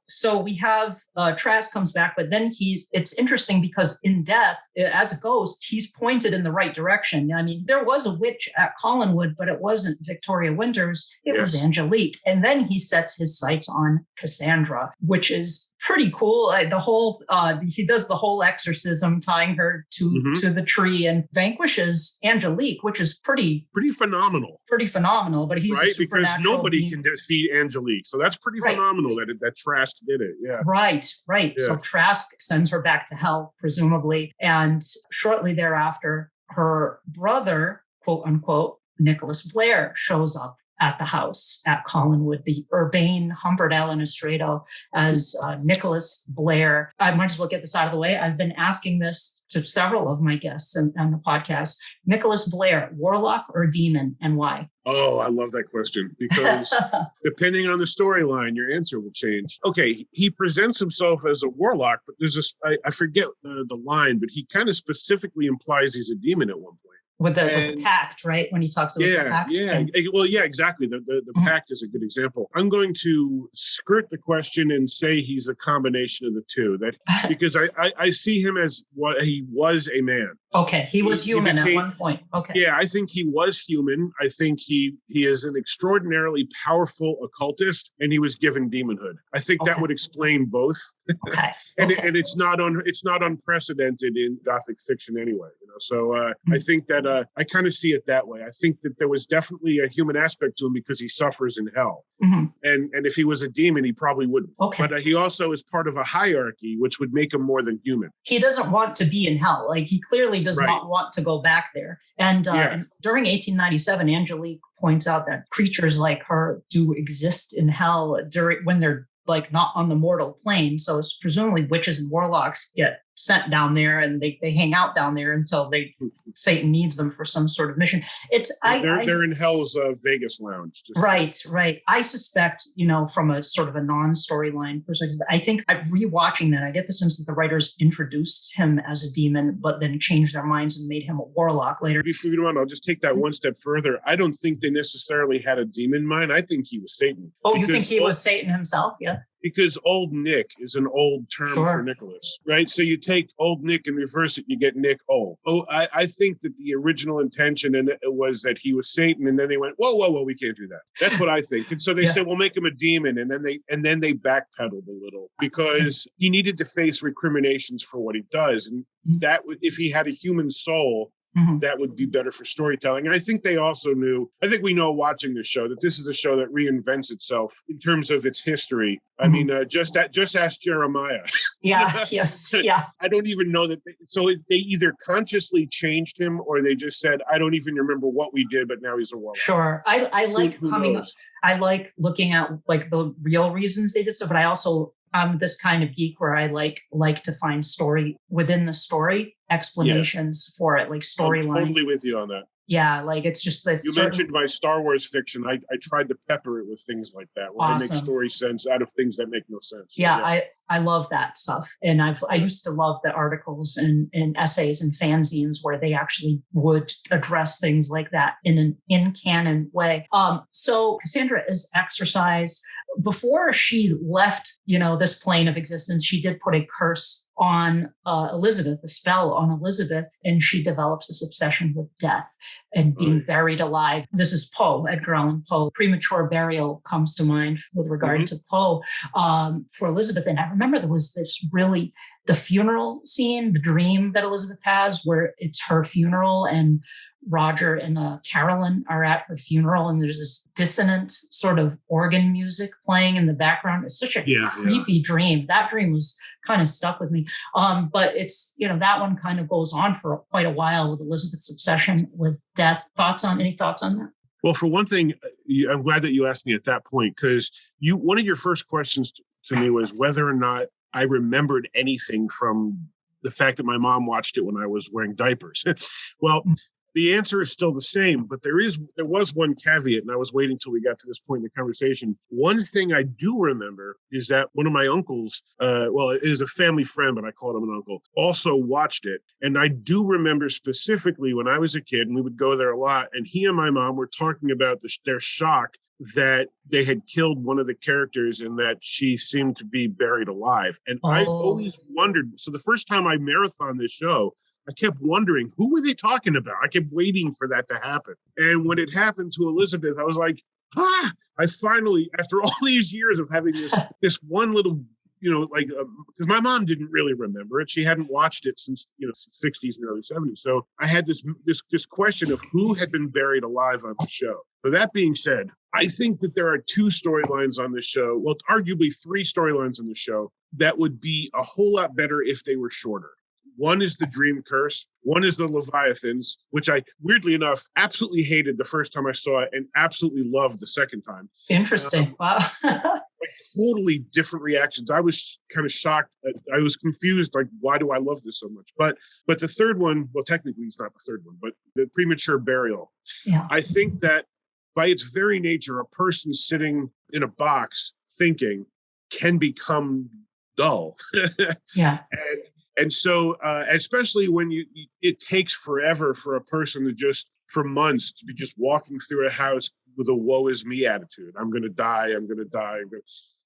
so we have Trask comes back, but then it's interesting because in death, as a ghost, he's pointed in the right direction. I mean, there was a witch at Collinwood, but it wasn't Victoria Winters. It was Angelique. And then he sets his sights on Cassandra, which is pretty cool. He does the whole exorcism, tying her to the tree, and vanquishes Angelique, which is pretty phenomenal. Pretty phenomenal, but he's right, because nobody can defeat Angelique, so that's pretty phenomenal that Trask did it. Yeah, right. Yeah. So Trask sends her back to hell, presumably, and shortly thereafter, her brother, quote unquote, Nicholas Blair, shows up at the house at Collinwood, the urbane Humperdale and Estredo as Nicholas Blair. I might as well get this out of the way. I've been asking this to several of my guests on the podcast. Nicholas Blair, warlock or demon, and why? Oh, I love that question, because depending on the storyline, your answer will change. Okay, he presents himself as a warlock, but there's this, I forget the line, but he kind of specifically implies he's a demon at one point. With the pact, right? When he talks about the pact. Yeah. Well, yeah, exactly. The pact is a good example. I'm going to skirt the question and say he's a combination of the two. Because I see him as what he was a man. Okay, he was human at one point. Okay. Yeah, I think he was human. I think he is an extraordinarily powerful occultist, and he was given demonhood. I think that would explain both. Okay. and it's not unprecedented in Gothic fiction anyway. So I think that I kind of see it that way. I think that there was definitely a human aspect to him because he suffers in hell. Mm-hmm. And if he was a demon, he probably wouldn't. Okay. But he also is part of a hierarchy, which would make him more than human. He doesn't want to be in hell. Like, he clearly does not want to go back there. And during 1897, Angelique points out that creatures like her do exist in hell when they're like not on the mortal plane. So it's presumably witches and warlocks get sent down there, and they hang out down there until Satan needs them for some sort of mission. They're in hell's Vegas lounge. Right. I suspect, from a sort of a non-storyline perspective, I think rewatching that, I get the sense that the writers introduced him as a demon, but then changed their minds and made him a warlock later. I'll just take that one step further. I don't think they necessarily had a demon in mind. I think he was Satan. Oh, you think he was Satan himself? Yeah. because old Nick is an old term for Nicholas, right? So you take old Nick and reverse it, you get Nick old. Oh, I think that the original intention was that he was Satan, and then they went, whoa, we can't do that. That's what I think. And so they said, well, make him a demon, and then they backpedaled a little because he needed to face recriminations for what he does, and that if he had a human soul, that would be better for storytelling. And I think they also knew, I think we know watching the show that this is a show that reinvents itself in terms of its history. I mean, just ask Jeremiah. Yes. I don't even know that. They either consciously changed him or they just said, I don't even remember what we did, but now he's a warlock. Sure. I like coming up. I like looking at like the real reasons they did so, but I also, I'm this kind of geek where I like to find story within the story, explanations for it, like storyline. I'm totally with you on that. Yeah, like it's just this. You mentioned my Star Wars fiction. I tried to pepper it with things like that, where I make story sense out of things that make no sense. Yeah. I love that stuff. And I used to love the articles and essays and fanzines where they actually would address things like that in an in-canon way. So Cassandra is exercised. Before she left, this plane of existence, she did put a curse on Elizabeth, a spell on Elizabeth, and she develops this obsession with death and being buried alive. This is Poe, Edgar Allan Poe. Premature burial comes to mind with regard to Poe for Elizabeth. And I remember there was this really, the funeral scene, the dream that Elizabeth has, where it's her funeral and Roger and Carolyn are at her funeral, and there's this dissonant sort of organ music playing in the background. It's such a creepy dream. That dream was kind of stuck with me. But it's, that one kind of goes on for quite a while with Elizabeth's obsession with death. Any thoughts on that? Well, for one thing, I'm glad that you asked me at that point, because one of your first questions to me was whether or not I remembered anything from the fact that my mom watched it when I was wearing diapers. Well, the answer is still the same, but there was one caveat, and I was waiting till we got to this point in the conversation. One thing I do remember is that one of my uncles, it is a family friend, but I called him an uncle, also watched it. And I do remember specifically when I was a kid, and we would go there a lot, and he and my mom were talking about their shock that they had killed one of the characters and that she seemed to be buried alive. And I always wondered, so the first time I marathoned this show, I kept wondering, who were they talking about? I kept waiting for that to happen. And when it happened to Elizabeth, I was like, I finally, after all these years of having this one little, because my mom didn't really remember it. She hadn't watched it since, the 60s and early 70s. So I had this question of who had been buried alive on the show. So that being said, I think that there are two storylines on the show. Well, arguably three storylines on the show that would be a whole lot better if they were shorter. One is the Dream Curse. One is the Leviathans, which I, weirdly enough, absolutely hated the first time I saw it and absolutely loved the second time. Interesting. Wow. Totally different reactions. I was kind of shocked. I was confused. Like, why do I love this so much? But the third one, well, technically it's not the third one, but the Premature Burial. Yeah. I think that by its very nature, a person sitting in a box thinking can become dull. Yeah. And so, especially when it takes forever for a person to just, for months, to be just walking through a house with a woe is me attitude. I'm going to die. I'm going to die.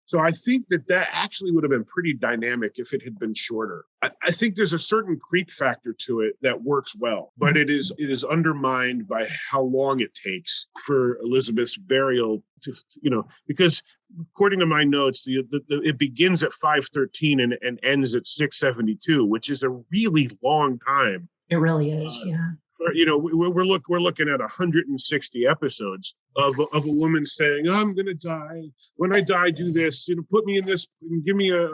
So I think that actually would have been pretty dynamic if it had been shorter. I think there's a certain creep factor to it that works well, but it is undermined by how long it takes for Elizabeth's burial to, because according to my notes, it begins at 5:13 and ends at 6:72, which is a really long time. It really is, yeah. We're looking at 160 episodes of a woman saying, "I'm going to die. When I die, do this. Put me in this and give me a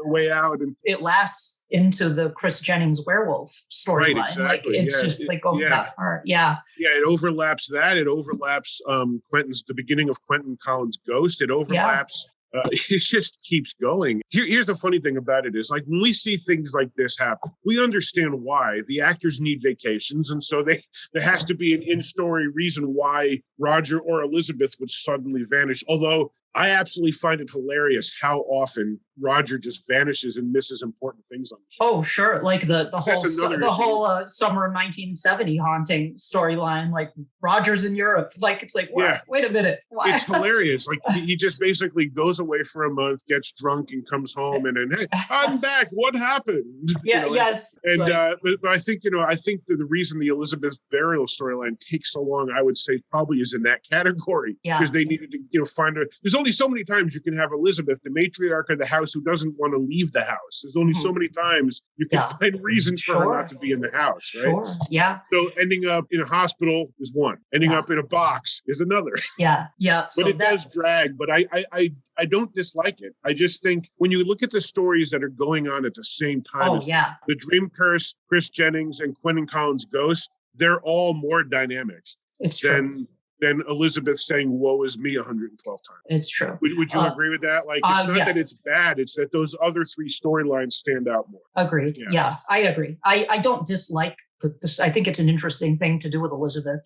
way out." And it lasts into the Chris Jennings werewolf storyline. Right, exactly. Like it's goes that far. Yeah. Yeah, it overlaps that. It overlaps the beginning of Quentin Collins' Ghost. It overlaps. It just keeps going. Here's the funny thing about it is, like, when we see things like this happen, we understand why the actors need vacations. And so there has to be an in-story reason why Roger or Elizabeth would suddenly vanish. Although I absolutely find it hilarious how often Roger just vanishes and misses important things on the show. Oh, sure. Like the whole summer 1970 haunting storyline, like Roger's in Europe. Like, it's like, what? Yeah. Wait a minute. What? It's hilarious. Like he just basically goes away for a month, gets drunk, and comes home, and then, hey, I'm back. What happened? Yeah. Yes. And but I think that the reason the Elizabeth burial storyline takes so long, I would say, probably is in that category. Yeah. Because they needed to find there's only so many times you can have Elizabeth, the matriarch of the house, who doesn't want to leave the house. There's only so many times you can find reasons for her not to be in the house, right? Sure. Yeah. So ending up in a hospital is one. Ending up in a box is another. Yeah. Yeah. But so it does drag. But I don't dislike it. I just think when you look at the stories that are going on at the same time, the Dream Curse, Chris Jennings, and Quentin Collins' Ghost, they're all more dynamic. It's true. Than Elizabeth saying, woe is me 112 times. It's true. Would you agree with that? Like, it's not that it's bad, it's that those other three storylines stand out more. Agreed. Yeah, I agree. I don't dislike this. I think it's an interesting thing to do with Elizabeth,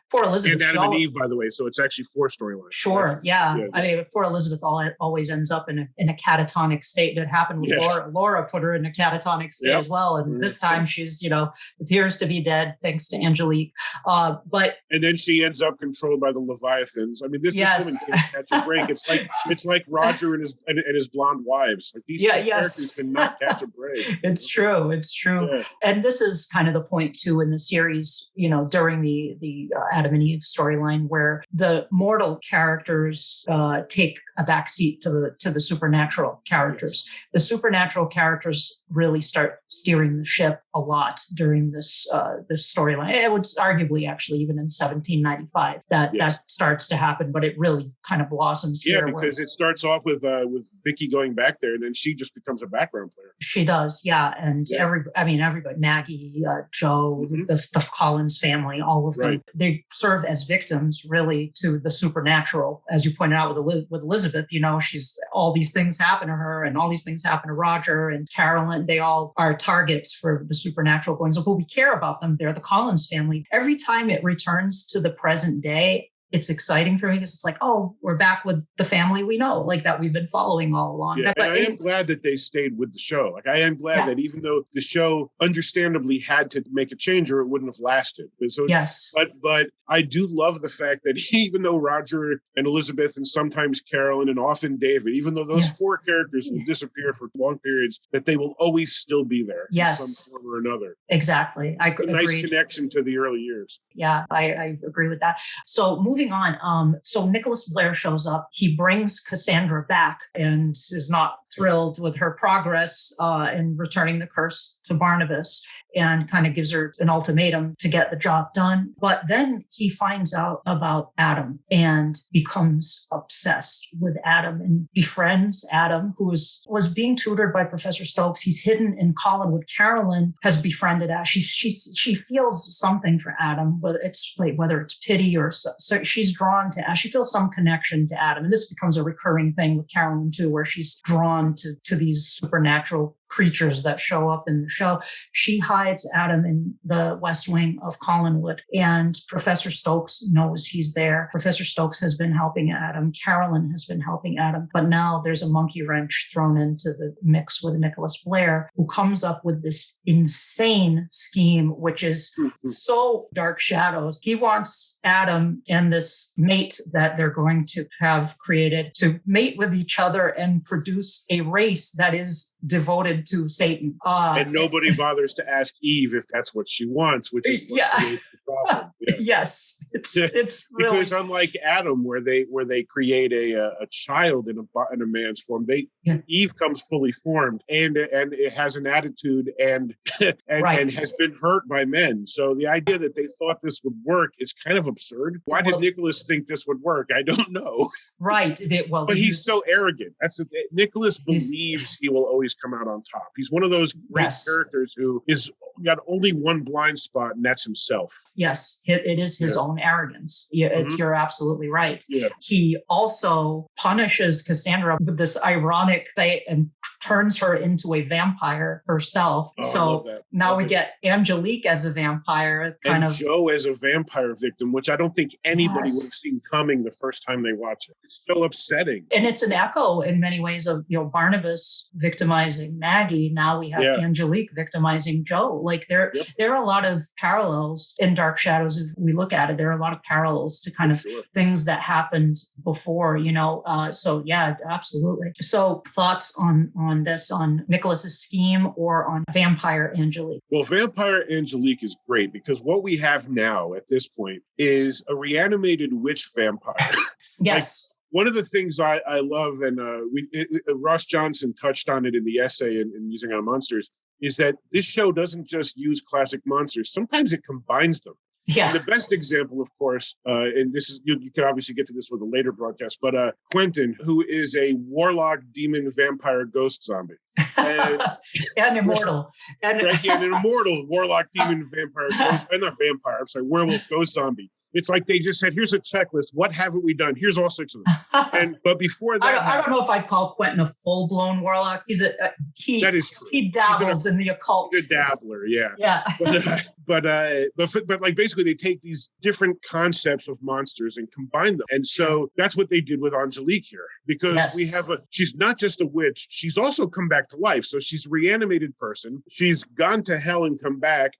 poor Elizabeth. And Adam and Eve, by the way, so it's actually 4 storylines. Sure, right? Yeah. I mean, poor Elizabeth always ends up in a catatonic state. That happened with Laura. Laura put her in a catatonic state as well. And this time she's, appears to be dead thanks to Angelique. And then she ends up controlled by the Leviathans. I mean, this woman can't catch a break. It's like Roger and his blonde wives. Like these characters cannot catch a break. It's true. Yeah. And this is kind of the point too in the series, during the Adam and Eve storyline, where the mortal characters take a backseat to the supernatural characters. Yes. The supernatural characters really start steering the ship a lot during this storyline. It would arguably actually even in 1795 that starts to happen, but it really kind of blossoms here. Yeah, because it starts off with Vicki going back there, and then she just becomes a background player. She does, and everybody, Maggie, Joe, the Collins family, all of them, they serve as victims really to the supernatural, as you pointed out with Elizabeth. She's all these things happen to her, and all these things happen to Roger and Carolyn. They all are targets for the supernatural goings on, but we care about them. They're the Collins family. Every time it returns to the present day, it's exciting for me because it's like, oh, we're back with the family we know, like that we've been following all along. Yeah, and I am glad that they stayed with the show. Like, I am glad that even though the show understandably had to make a change or it wouldn't have lasted. So, but I do love the fact that even though Roger and Elizabeth and sometimes Carolyn and often David, even though those 4 characters will disappear for long periods, that they will always still be there in some form or another. Exactly. I agree. Nice connection to the early years. Yeah, I agree with that. So moving on. So Nicholas Blair shows up. He brings Cassandra back and is not thrilled with her progress in returning the curse to Barnabas, and kind of gives her an ultimatum to get the job done. But then he finds out about Adam and becomes obsessed with Adam and befriends Adam, who was being tutored by Professor Stokes. He's hidden in Collinwood. Carolyn has befriended Adam. She feels something for Adam, whether it's pity or so she's drawn to Adam. She feels some connection to Adam. And this becomes a recurring thing with Carolyn too, where she's drawn to these supernatural creatures that show up in the show. She hides Adam in the west wing of Collinwood, and Professor Stokes knows he's there. Professor Stokes has been helping Adam. Carolyn has been helping Adam, but now there's a monkey wrench thrown into the mix with Nicholas Blair, who comes up with this insane scheme, which is so dark shadows. He wants Adam and this mate that they're going to have created to mate with each other and produce a race that is devoted to Satan. And nobody bothers to ask Eve if that's what she wants, which is what creates the problem. Yeah. Yes, it's really, because unlike Adam, where they create a child in a man's form, Eve comes fully formed and it has an attitude and has been hurt by men. So the idea that they thought this would work is kind of absurd. Why did Nicholas think this would work? I don't know. Right. But he's so arrogant. Nicholas believes he will always come out on top. He's one of those great characters who is got only one blind spot, and that's himself. Yes, it is his own arrogance. You're absolutely right. Yeah. He also punishes Cassandra with this ironic thing and turns her into a vampire herself. So now we get Angelique as a vampire, and Joe as a vampire victim, which I don't think anybody would have seen coming the first time they watch it. It's so upsetting. And it's an echo in many ways of, Barnabas victimizing Maggie. Now we have Angelique victimizing Joe. Like there are a lot of parallels in Dark Shadows. If we look at it, there are a lot of parallels to kind of things that happened before, so yeah, absolutely. So thoughts on this, on Nicholas's scheme or on Vampire Angelique? Well, Vampire Angelique is great because what we have now at this point is a reanimated witch vampire. Yes. One of the things I love, and Ross Johnson touched on it in the essay in Using on Monsters, is that this show doesn't just use classic monsters. Sometimes it combines them. Yeah. And the best example, of course, and this is you can obviously get to this with a later broadcast, but Quentin, who is a warlock, demon, vampire, ghost zombie. And immortal. And an immortal warlock, demon, vampire, ghost, not vampire, I'm sorry, werewolf, ghost zombie. It's like they just said, here's a checklist. What haven't we done? Here's all 6 of them. But before that, I don't know if I'd call Quentin a full-blown warlock. That is true. He dabbles in the occult. He's a dabbler, yeah. Yeah. But like basically they take these different concepts of monsters and combine them. And so that's what they did with Angelique here, because we have she's not just a witch, she's also come back to life. So she's a reanimated person. She's gone to hell and come back.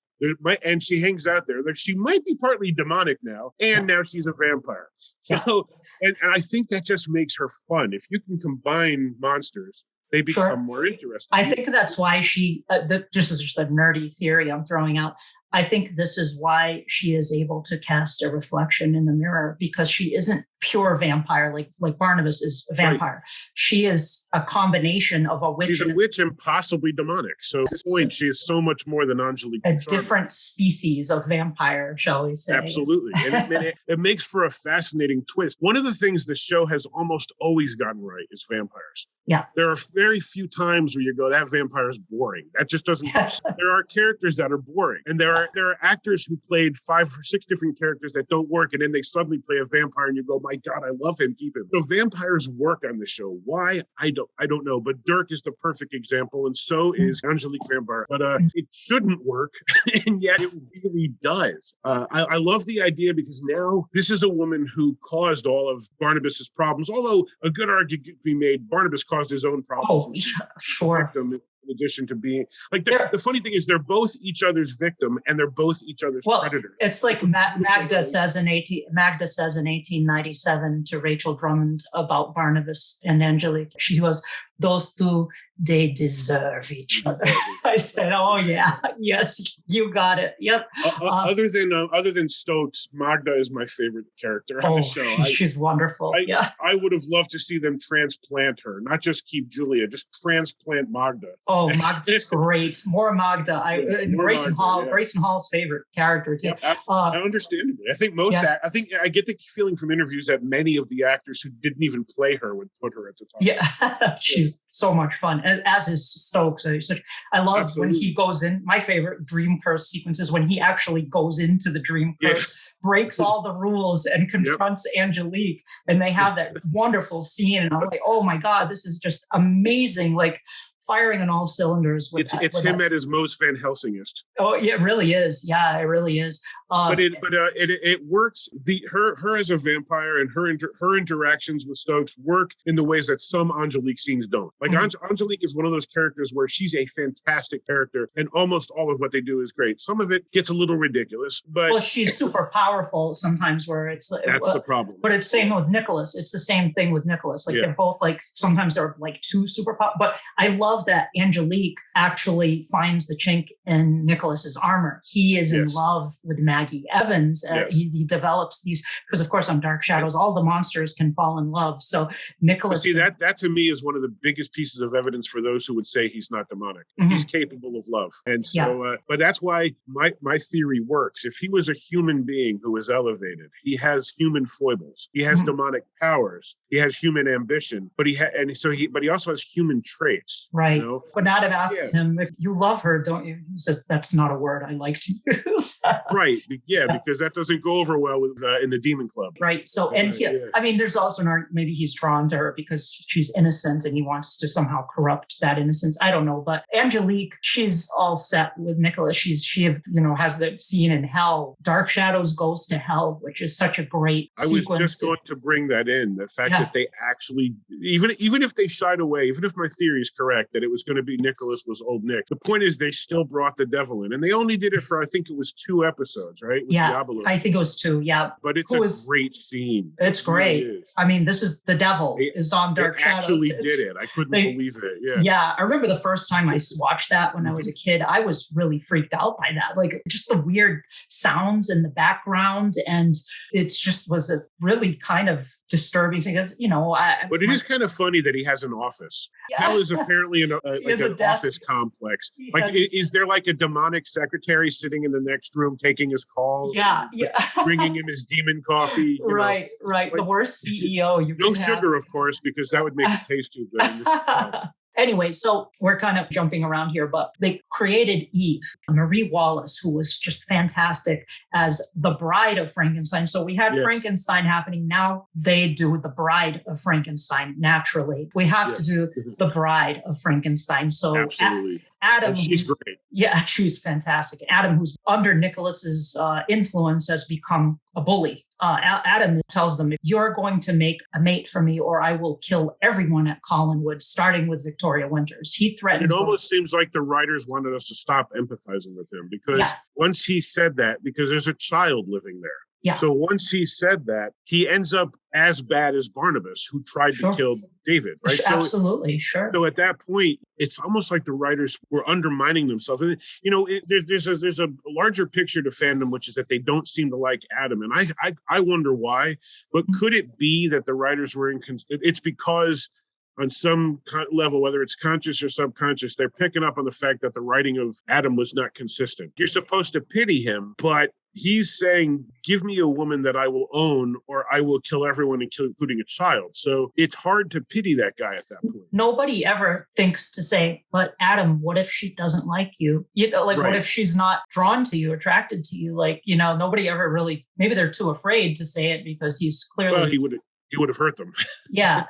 And she hangs out there. She might be partly demonic now, and now she's a vampire. So, and I think that just makes her fun. If you can combine monsters, they become more interesting. I think that's why she, just as just a nerdy theory I'm throwing out, I think this is why she is able to cast a reflection in the mirror, because she isn't pure vampire like Barnabas is a vampire. Right. She is a combination of a witch. She's a witch and possibly demonic. So at this point, she is so much more than Angelique. A different species of vampire, shall we say. Absolutely. And it makes for a fascinating twist. One of the things the show has almost always gotten right is vampires. Yeah. There are very few times where you go, that vampire is boring. That just doesn't. There are characters that are boring. And there are actors who played 5 or 6 different characters that don't work. And then they suddenly play a vampire and you go, my God, I love him. Keep him. So vampires work on the show. Why? I don't know. But Dirk is the perfect example. And so is Angelique Vampire. But it shouldn't work. And yet it really does. I love the idea because now this is a woman who caused all of Barnabas's problems. Although a good argument could be made, Barnabas caused his own problems. Oh, sure. In addition to being like the funny thing is they're both each other's victim and they're both each other's predator. It's like Magda says in 1897 to Rachel Drummond about Barnabas and Angelique. She goes, those two, they deserve each other. I said, oh yeah, yes, you got it. Yep. Other than Stokes, Magda is my favorite character on the show. She's wonderful. I would have loved to see them transplant her, not just keep Julia, just transplant Magda. Oh, Magda's great. More Magda. Grayson Hall's favorite character too. Yeah, understandably. I think I think I get the feeling from interviews that many of the actors who didn't even play her would put her at the top. Yeah, she's so much fun, as is Stokes. I love when he goes in. My favorite Dream Curse sequence is when he actually goes into the Dream Curse, breaks all the rules, and confronts Angelique, and they have that wonderful scene. And I'm like, oh my God, this is just amazing! Like firing on all cylinders. It's him at his most Van Helsingist. Oh, yeah, it really is. Yeah, it really is. But it works. Her as a vampire and her interactions with Stokes work in the ways that some Angelique scenes don't. Like Angelique is one of those characters where she's a fantastic character, and almost all of what they do is great. Some of it gets a little ridiculous, but she's super powerful sometimes. Where it's that's the problem. But it's same with Nicholas. It's the same thing with Nicholas. Like they're both like sometimes they're like too super powerful. But I love that Angelique actually finds the chink in Nicholas's armor. He is in love with Maggie. Maggie Evans. Yes. He develops these, because of course on Dark Shadows, all the monsters can fall in love. So Nicholas. See, that to me is one of the biggest pieces of evidence for those who would say he's not demonic. Mhm. He's capable of love. And so, but that's why my theory works. If he was a human being who was elevated, he has human foibles. He has demonic powers. He has human ambition, but he also has human traits. Right. You know? When Adam asks him, if you love her, don't you? He says, that's not a word I like to use. Right. Yeah, because that doesn't go over well with in the Demon Club. Right. So, and I mean, there's also an argument, maybe he's drawn to her because she's innocent and he wants to somehow corrupt that innocence. I don't know. But Angelique, she's all set with Nicholas. She has the scene in hell. Dark Shadows goes to hell, which is such a great sequence. I was just going to bring that in. The fact that they actually, even if they shied away, even if my theory is correct, that it was going to be Nicholas was old Nick. The point is they still brought the devil in. And they only did it for, I think it was 2 episodes, right? With Diabolos. I think it was 2, yeah. But it's a great scene. It's great. Really is. I mean, this is the devil is on Dark Shadows. Actually did it. I couldn't believe it. Yeah. Yeah. I remember the first time I watched that when I was a kid, I was really freaked out by that. Like just the weird sounds in the background. And it just was a really kind of disturbing because, But it is kind of funny that he has an office. Hell is apparently an office complex. Is there like a demonic secretary sitting in the next room taking his calls? Yeah. Bringing him his demon coffee. Right. The worst CEO you no can have. Sugar, of course, because that would make it taste too good. Anyway, so we're kind of jumping around here, but they created Eve, Marie Wallace, who was just fantastic as the bride of Frankenstein. So we had Frankenstein happening. Now they do the bride of Frankenstein naturally. We have to do the bride of Frankenstein. So absolutely. Adam, and she's great. Yeah, she's fantastic. Adam, who's under Nicholas's influence, has become a bully. Adam tells them, you're going to make a mate for me or I will kill everyone at Collinwood, starting with Victoria Winters. He threatens It almost seems like the writers wanted us to stop empathizing with him because once he said that, because there's a child living there. Yeah. So once he said that, he ends up as bad as Barnabas, who tried to kill David, right? Absolutely, sure. So at that point, it's almost like the writers were undermining themselves. And, there's a larger picture to fandom, which is that they don't seem to like Adam. And I wonder why. But could it be that the writers were it's because on some level, whether it's conscious or subconscious, they're picking up on the fact that the writing of Adam was not consistent. You're supposed to pity him, but he's saying, give me a woman that I will own or I will kill everyone, including a child. So it's hard to pity that guy at that point. Nobody ever thinks to say, but Adam, what if she doesn't like you? What if she's not drawn to you, attracted to you? Nobody ever really, maybe they're too afraid to say it because he's clearly... Well, he would have hurt them. Yeah.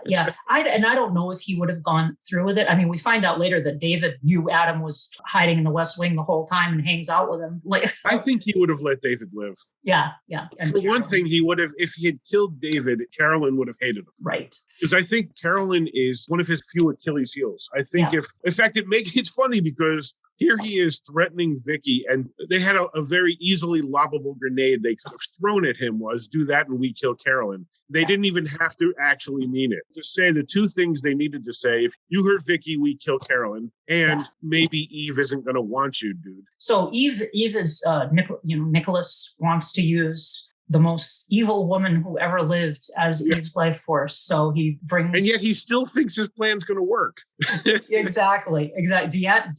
I don't know if he would have gone through with it. I mean, we find out later that David knew Adam was hiding in the West Wing the whole time and hangs out with him. I think he would have let David live. Yeah. And for one thing, he would have, if he had killed David, Carolyn would have hated him. Right. Because I think Carolyn is one of his few Achilles heels. I think it's funny because here he is threatening Vicki, and they had a very easily lobbable grenade they could have thrown at him was, do that and we kill Carolyn. They didn't even have to actually mean it. To say the two things they needed to say, if you hurt Vicki, we kill Carolyn, and maybe Eve isn't going to want you, dude. So Eve is, Nicholas wants to use the most evil woman who ever lived as Eve's life force. So he brings... And yet he still thinks his plan's going to work. Exactly.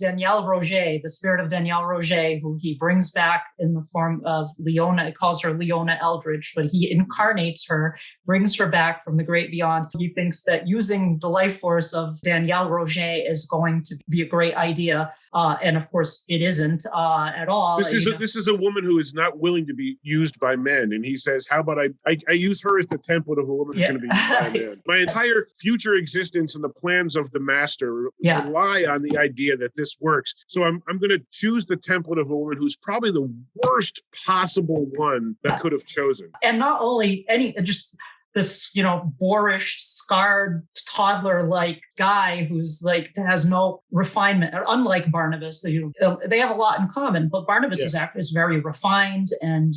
Danielle Roget, the spirit of Danielle Roget, who he brings back in the form of Leona. It calls her Leona Eldridge, but he incarnates her, brings her back from the great beyond. He thinks that using the life force of Danielle Roget is going to be a great idea. And of course, it isn't at all. This is a woman who is not willing to be used by men. And he says, how about I use her as the template of a woman who's going to be used by men. My entire future existence and the plans of the master rely on the idea that this works. So I'm going to choose the template of a woman who's probably the worst possible one that could have chosen. And not only this, boorish, scarred, toddler-like guy who's has no refinement, unlike Barnabas. They have a lot in common, but Barnabas is very refined and,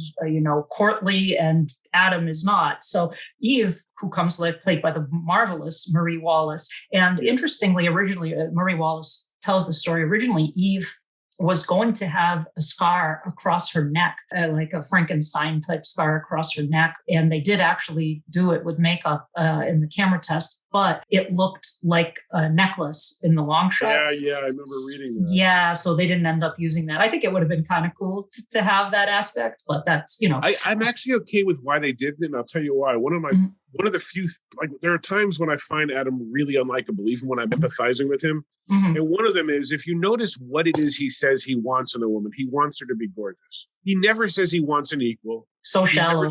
courtly, and Adam is not. So Eve, who comes to life, played by the marvelous Marie Wallace. And interestingly, originally, Marie Wallace tells the story, originally Eve was going to have a scar across her neck, like a Frankenstein type scar across her neck. And they did actually do it with makeup in the camera test, but it looked like a necklace in the long shots. Yeah, I remember reading that. Yeah, so they didn't end up using that. I think it would have been kind of cool to have that aspect, but that's, I'm actually okay with why they did it, and I'll tell you why. One of the few, like, there are times when I find Adam really unlikable, even when I'm empathizing with him. Mm-hmm. And one of them is, if you notice what it is he says he wants in a woman, he wants her to be gorgeous. He never says he wants an equal. So shallow.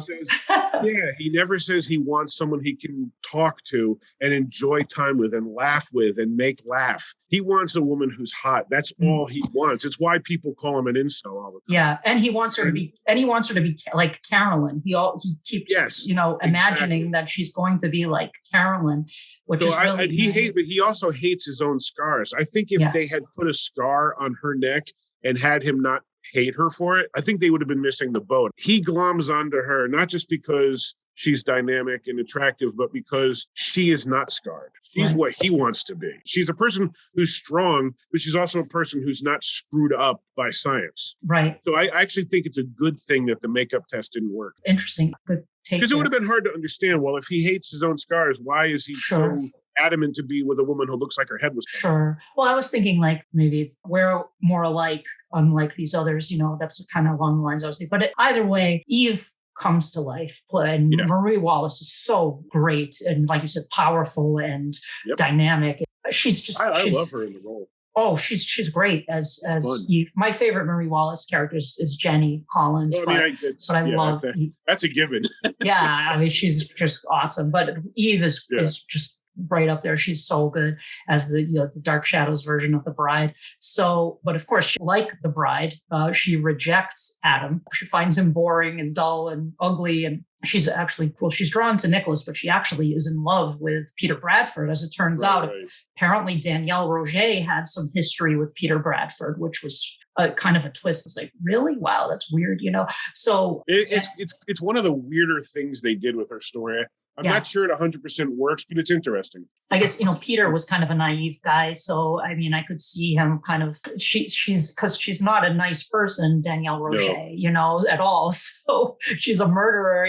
He never says he wants someone he can talk to and enjoy time with and laugh with and make laugh. He wants a woman who's hot. That's all he wants. It's why people call him an incel all the time. Yeah, and he wants her to be, like Carolyn. He keeps, imagining that she's going to be like Carolyn, which is really but he also hates his own scars. I think if they had put a scar on her neck and had him not hate her for it, I think they would have been missing the boat. He gloms onto her, not just because she's dynamic and attractive, but because she is not scarred. She's what he wants to be. She's a person who's strong, but she's also a person who's not screwed up by science. Right. So I actually think it's a good thing that the makeup test didn't work. Interesting. Good take. Because it would have been hard to understand, well, if he hates his own scars, why is he so adamant to be with a woman who looks like her head was cut? Sure. Well, I was thinking like maybe we're more alike, unlike these others, that's kind of along the lines I was thinking. But either way, Eve comes to life. And Marie Wallace is so great and, like you said, powerful and dynamic. She's just I love her in the role. Oh, she's great as Eve. My favorite Marie Wallace character is Jenny Collins, but I love that's a given. Yeah, I mean she's just awesome. But Eve is just right up there. She's so good as the Dark Shadows version of the Bride. So, but of course, like the Bride, she rejects Adam. She finds him boring and dull and ugly. And she's drawn to Nicholas, but she actually is in love with Peter Bradford. As it turns out, apparently Danielle Roget had some history with Peter Bradford, which was kind of a twist. It's like, really? Wow, that's weird, So it's one of the weirder things they did with her story. I'm not sure it 100% works, but it's interesting. I guess, Peter was kind of a naive guy. So, I mean, I could see him kind of, she's because she's not a nice person, Danielle Roget, at all. So she's a murderer,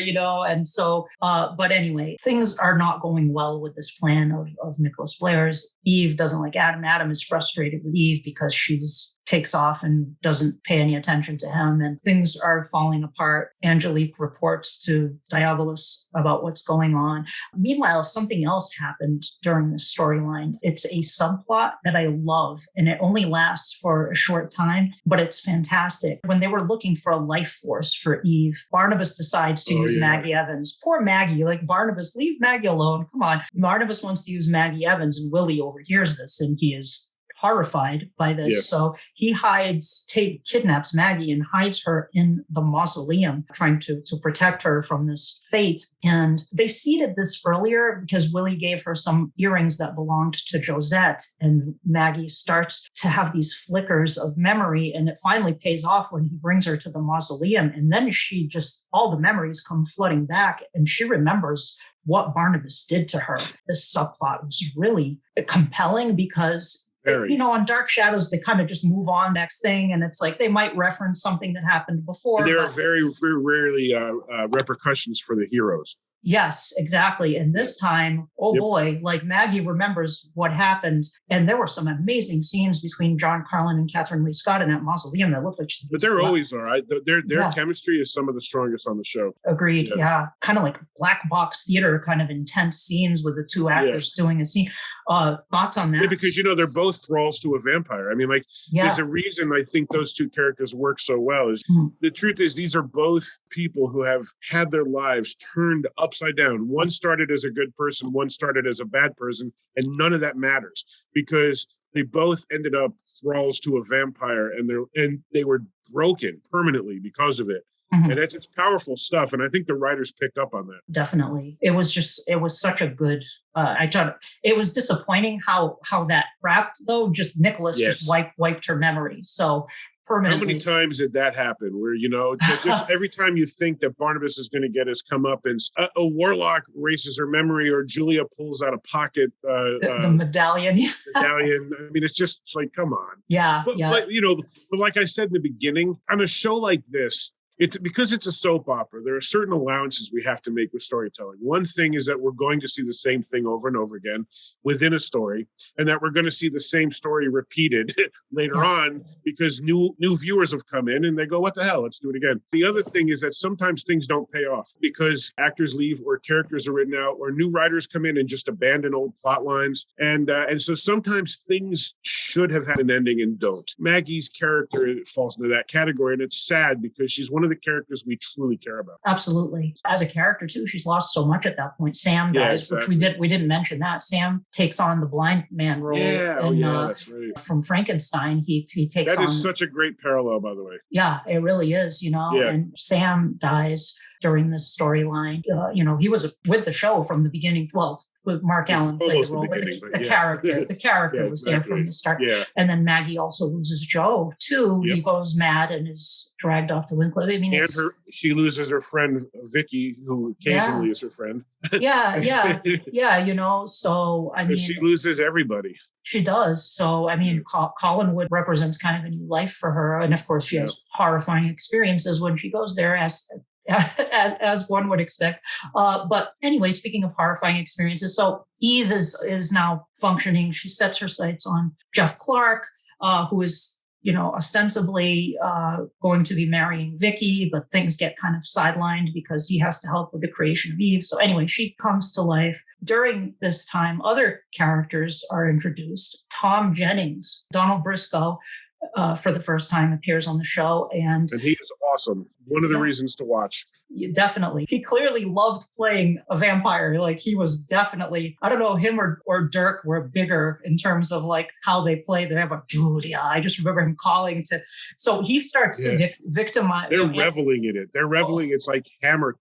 and so, but anyway, things are not going well with this plan of Nicholas Blair's. Eve doesn't like Adam. Adam is frustrated with Eve because she's takes off and doesn't pay any attention to him, and things are falling apart. Angelique reports to Diabolos about what's going on. Meanwhile, something else happened during this storyline. It's a subplot that I love, and it only lasts for a short time, but it's fantastic. When they were looking for a life force for Eve, Barnabas decides to use Maggie Evans. Poor Maggie, like Barnabas, leave Maggie alone. Come on. Barnabas wants to use Maggie Evans, and Willie overhears this, and he is horrified by this. Yes. So he kidnaps Maggie and hides her in the mausoleum, trying to protect her from this fate. And they seeded this earlier because Willie gave her some earrings that belonged to Josette. And Maggie starts to have these flickers of memory, and it finally pays off when he brings her to the mausoleum. And then all the memories come flooding back, and she remembers what Barnabas did to her. This subplot was really compelling because on Dark Shadows, they kind of just move on next thing. And it's like they might reference something that happened before. There are very, very rarely repercussions for the heroes. Yes, exactly. And this time, boy, like Maggie remembers what happened. And there were some amazing scenes between John Carlin and Catherine Lee Scott in that mausoleum that looked like But they're always all right. Their chemistry is some of the strongest on the show. Agreed. Yeah. Kind of like black box theater, kind of intense scenes with the two actors doing a scene. Thoughts on that? Yeah, because, they're both thralls to a vampire. I mean, there's a reason I think those two characters work so well. The truth is, these are both people who have had their lives turned upside down. One started as a good person, one started as a bad person, and none of that matters because they both ended up thralls to a vampire, and they were broken permanently because of it. Mm-hmm. And it's powerful stuff. And I think the writers picked up on that. Definitely. It was such a good, I thought it was disappointing how that wrapped though. Just Nicholas just wiped her memory. So permanently. How many times did that happen where, just every time you think that Barnabas is going to get his comeuppance, a warlock erases her memory or Julia pulls out a pocket. The medallion. Medallion. I mean, it's like, come on. Yeah. But like I said in the beginning, on a show like this, it's because it's a soap opera. There are certain allowances we have to make with storytelling. One thing is that we're going to see the same thing over and over again within a story, and that we're going to see the same story repeated later on because new viewers have come in and they go, what the hell? Let's do it again. The other thing is that sometimes things don't pay off because actors leave or characters are written out or new writers come in and just abandon old plot lines. And so sometimes things should have had an ending and don't. Maggie's character falls into that category, and it's sad because she's one of the characters we truly care about. Absolutely. As a character too, she's lost so much at that point. Sam dies, exactly. which we didn't mention that. Sam takes on the blind man role. That's right. From Frankenstein, he takes on. That is such a great parallel, by the way. Yeah, it really is, and Sam dies during this storyline. He was with the show from the beginning. Well, with Mark Allen played the role, but the character was there from the start. Yeah. And then Maggie also loses Joe too. Yep. He goes mad and is dragged off the Winkler. I mean, she loses her friend Vicki, who occasionally is her friend. So I mean, she loses everybody. She does. So, I mean, Collinwood represents kind of a new life for her. And of course, she has horrifying experiences when she goes there, as one would expect. But anyway, speaking of horrifying experiences, so Eve is now functioning. She sets her sights on Jeff Clark, who is, ostensibly going to be marrying Vicki, but things get kind of sidelined because he has to help with the creation of Eve. So anyway, she comes to life. During this time, other characters are introduced. Tom Jennings, Donald Briscoe, for the first time appears on the show. And he is awesome. One of the reasons to watch. Definitely. He clearly loved playing a vampire. Like he was definitely, I don't know, him or Dirk were bigger in terms of like how they play. They have a Julia. I just remember him calling to, so he starts to victimize. They're reveling in it. They're reveling. It's like hammer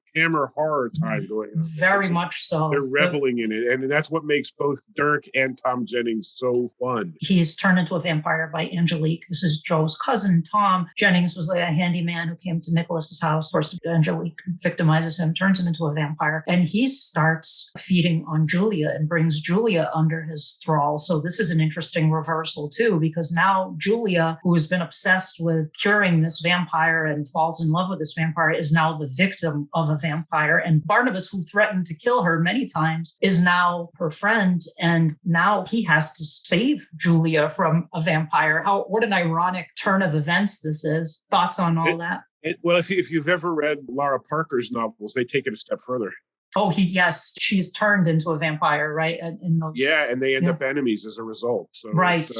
horror time going on. Very much so. They're reveling in it. And that's what makes both Dirk and Tom Jennings so fun. He's turned into a vampire by Angelique. This is Joe's cousin, Tom. Jennings was like a handyman who came to Nicholas's house. Of course, Angelique victimizes him, turns him into a vampire, and he starts feeding on Julia and brings Julia under his thrall. So this is an interesting reversal too, because now Julia, who has been obsessed with curing this vampire and falls in love with this vampire, is now the victim of a vampire. And Barnabas, who threatened to kill her many times, is now her friend. And now he has to save Julia from a vampire. What an ironic turn of events this is. Thoughts on all that? Well, if you've ever read Lara Parker's novels, they take it a step further. Oh, she's turned into a vampire, right? In those, and they end up enemies as a result. So It's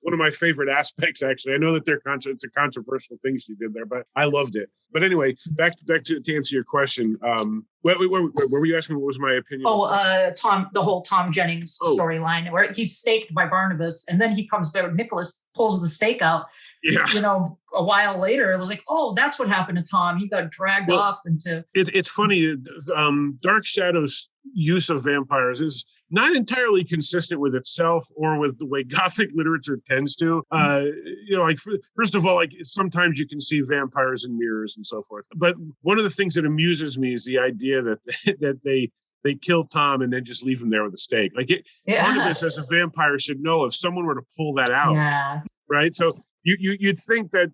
one of my favorite aspects, actually. I know that it's a controversial thing she did there, but I loved it. But anyway, back to answer your question. Were you asking what was my opinion? The whole Tom Jennings storyline where he's staked by Barnabas, and then he comes back. Nicholas pulls the stake out. Yeah. A while later, it was like, oh, that's what happened to Tom. He got dragged off into. It's funny. Dark Shadow's use of vampires is not entirely consistent with itself or with the way Gothic literature tends to. First of all, like sometimes you can see vampires in mirrors and so forth. But one of the things that amuses me is the idea that they kill Tom and then just leave him there with a stake. Barnabas as a vampire should know if someone were to pull that out. Yeah. Right. So you'd think that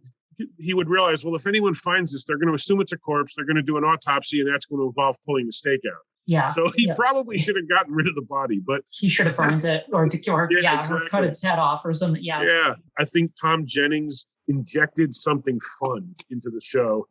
he would realize, well, if anyone finds this, they're going to assume it's a corpse. They're going to do an autopsy, and that's going to involve pulling the stake out. Yeah. So he probably should have gotten rid of the body, but he should have burned it or cut its head off or something. Yeah. Yeah. I think Tom Jennings injected something fun into the show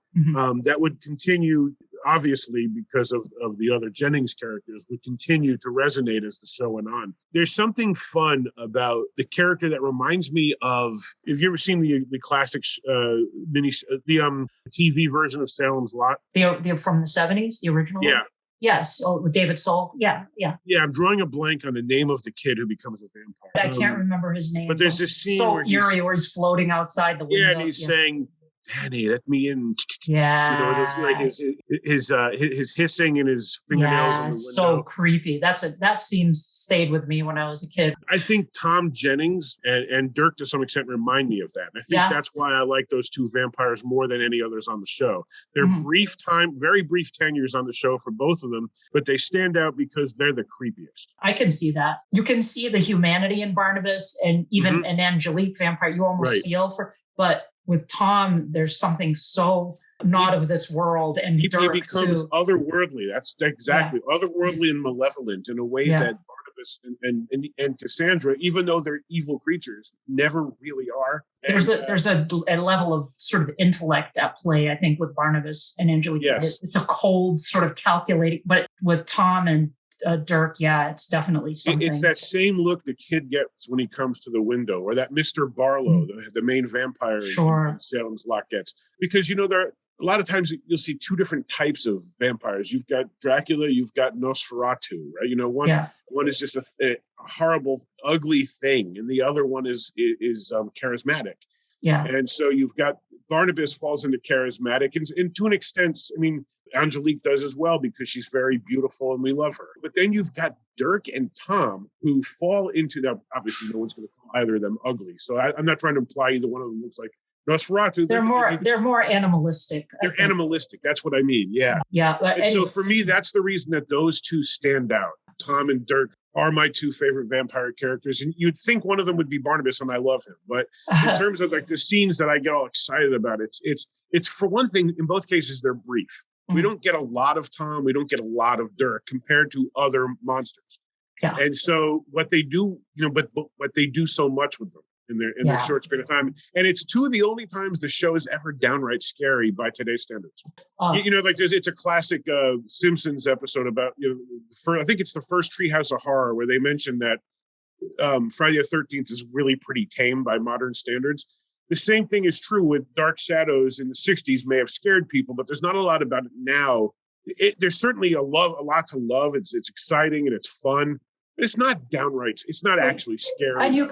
that would continue, obviously, because of the other Jennings characters, would continue to resonate as the show went on. There's something fun about the character that reminds me of, have you ever seen the classic TV version of Salem's Lot? They're from the 70s, the original? Yeah. Yes, with David Soul. Yeah. Yeah, I'm drawing a blank on the name of the kid who becomes a vampire. I can't remember his name. But there's this scene where he's floating outside the window. Yeah, and he's saying, Danny, let me in. Yeah. It's like his hissing and his fingernails on the window. So creepy. That scene stayed with me when I was a kid. I think Tom Jennings and Dirk to some extent remind me of that. And I think that's why I like those two vampires more than any others on the show. They're very brief tenures on the show for both of them, but they stand out because they're the creepiest. I can see that. You can see the humanity in Barnabas and even an Angelique vampire. You almost feel for, but with Tom, there's something so not of this world, and he becomes otherworldly. That's exactly otherworldly and malevolent in a way that Barnabas and Cassandra, even though they're evil creatures, never really are. There's a level of sort of intellect at play, I think, with Barnabas and Angelique. Yes. It's a cold, sort of calculating, but with Tom and Dirk, it's definitely something. It's that same look the kid gets when he comes to the window, or that Mr. Barlow, the main vampire in Salem's Lot gets. Because, there are a lot of times you'll see two different types of vampires. You've got Dracula, you've got Nosferatu, right? One is just a horrible, ugly thing, and the other one is charismatic. Yeah. And so you've got Barnabas falls into charismatic, and to an extent, I mean, Angelique does as well because she's very beautiful and we love her. But then you've got Dirk and Tom who fall into that. Obviously, no one's going to call either of them ugly. So I'm not trying to imply either one of them looks like Nosferatu. They're more animalistic. They're animalistic. That's what I mean. Yeah. Yeah. And so for me, that's the reason that those two stand out. Tom and Dirk are my two favorite vampire characters. And you'd think one of them would be Barnabas, and I love him. But in terms of like the scenes that I get all excited about, it's for one ththing, in both cases, they're brief. We don't get a lot of Tom. We don't get a lot of Dirk compared to other monsters. Yeah. And so what they do, but they do so much with them in their short span of time. And it's two of the only times the show is ever downright scary by today's standards. It's a classic Simpsons episode about, I think it's the first Treehouse of Horror where they mention that Friday the 13th is really pretty tame by modern standards. The same thing is true with Dark Shadows in the 60s may have scared people, but there's not a lot about it now. There's certainly a lot to love. It's exciting and it's fun. It's not downright. It's not actually scary. And you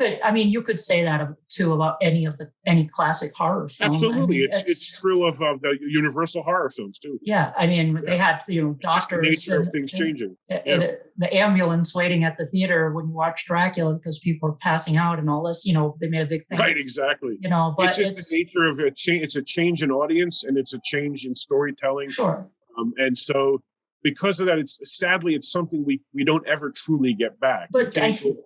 could say that too about any classic horror film. Absolutely, it's true of the Universal horror films too. Yeah, I mean they had doctors. The nature of things changing. The ambulance waiting at the theater when you watch Dracula because people are passing out and all this. They made a big thing. Right, exactly. But it's the nature of it. It's a change in audience and it's a change in storytelling. Sure. And so. Because of that, it's something we don't ever truly get back. But I think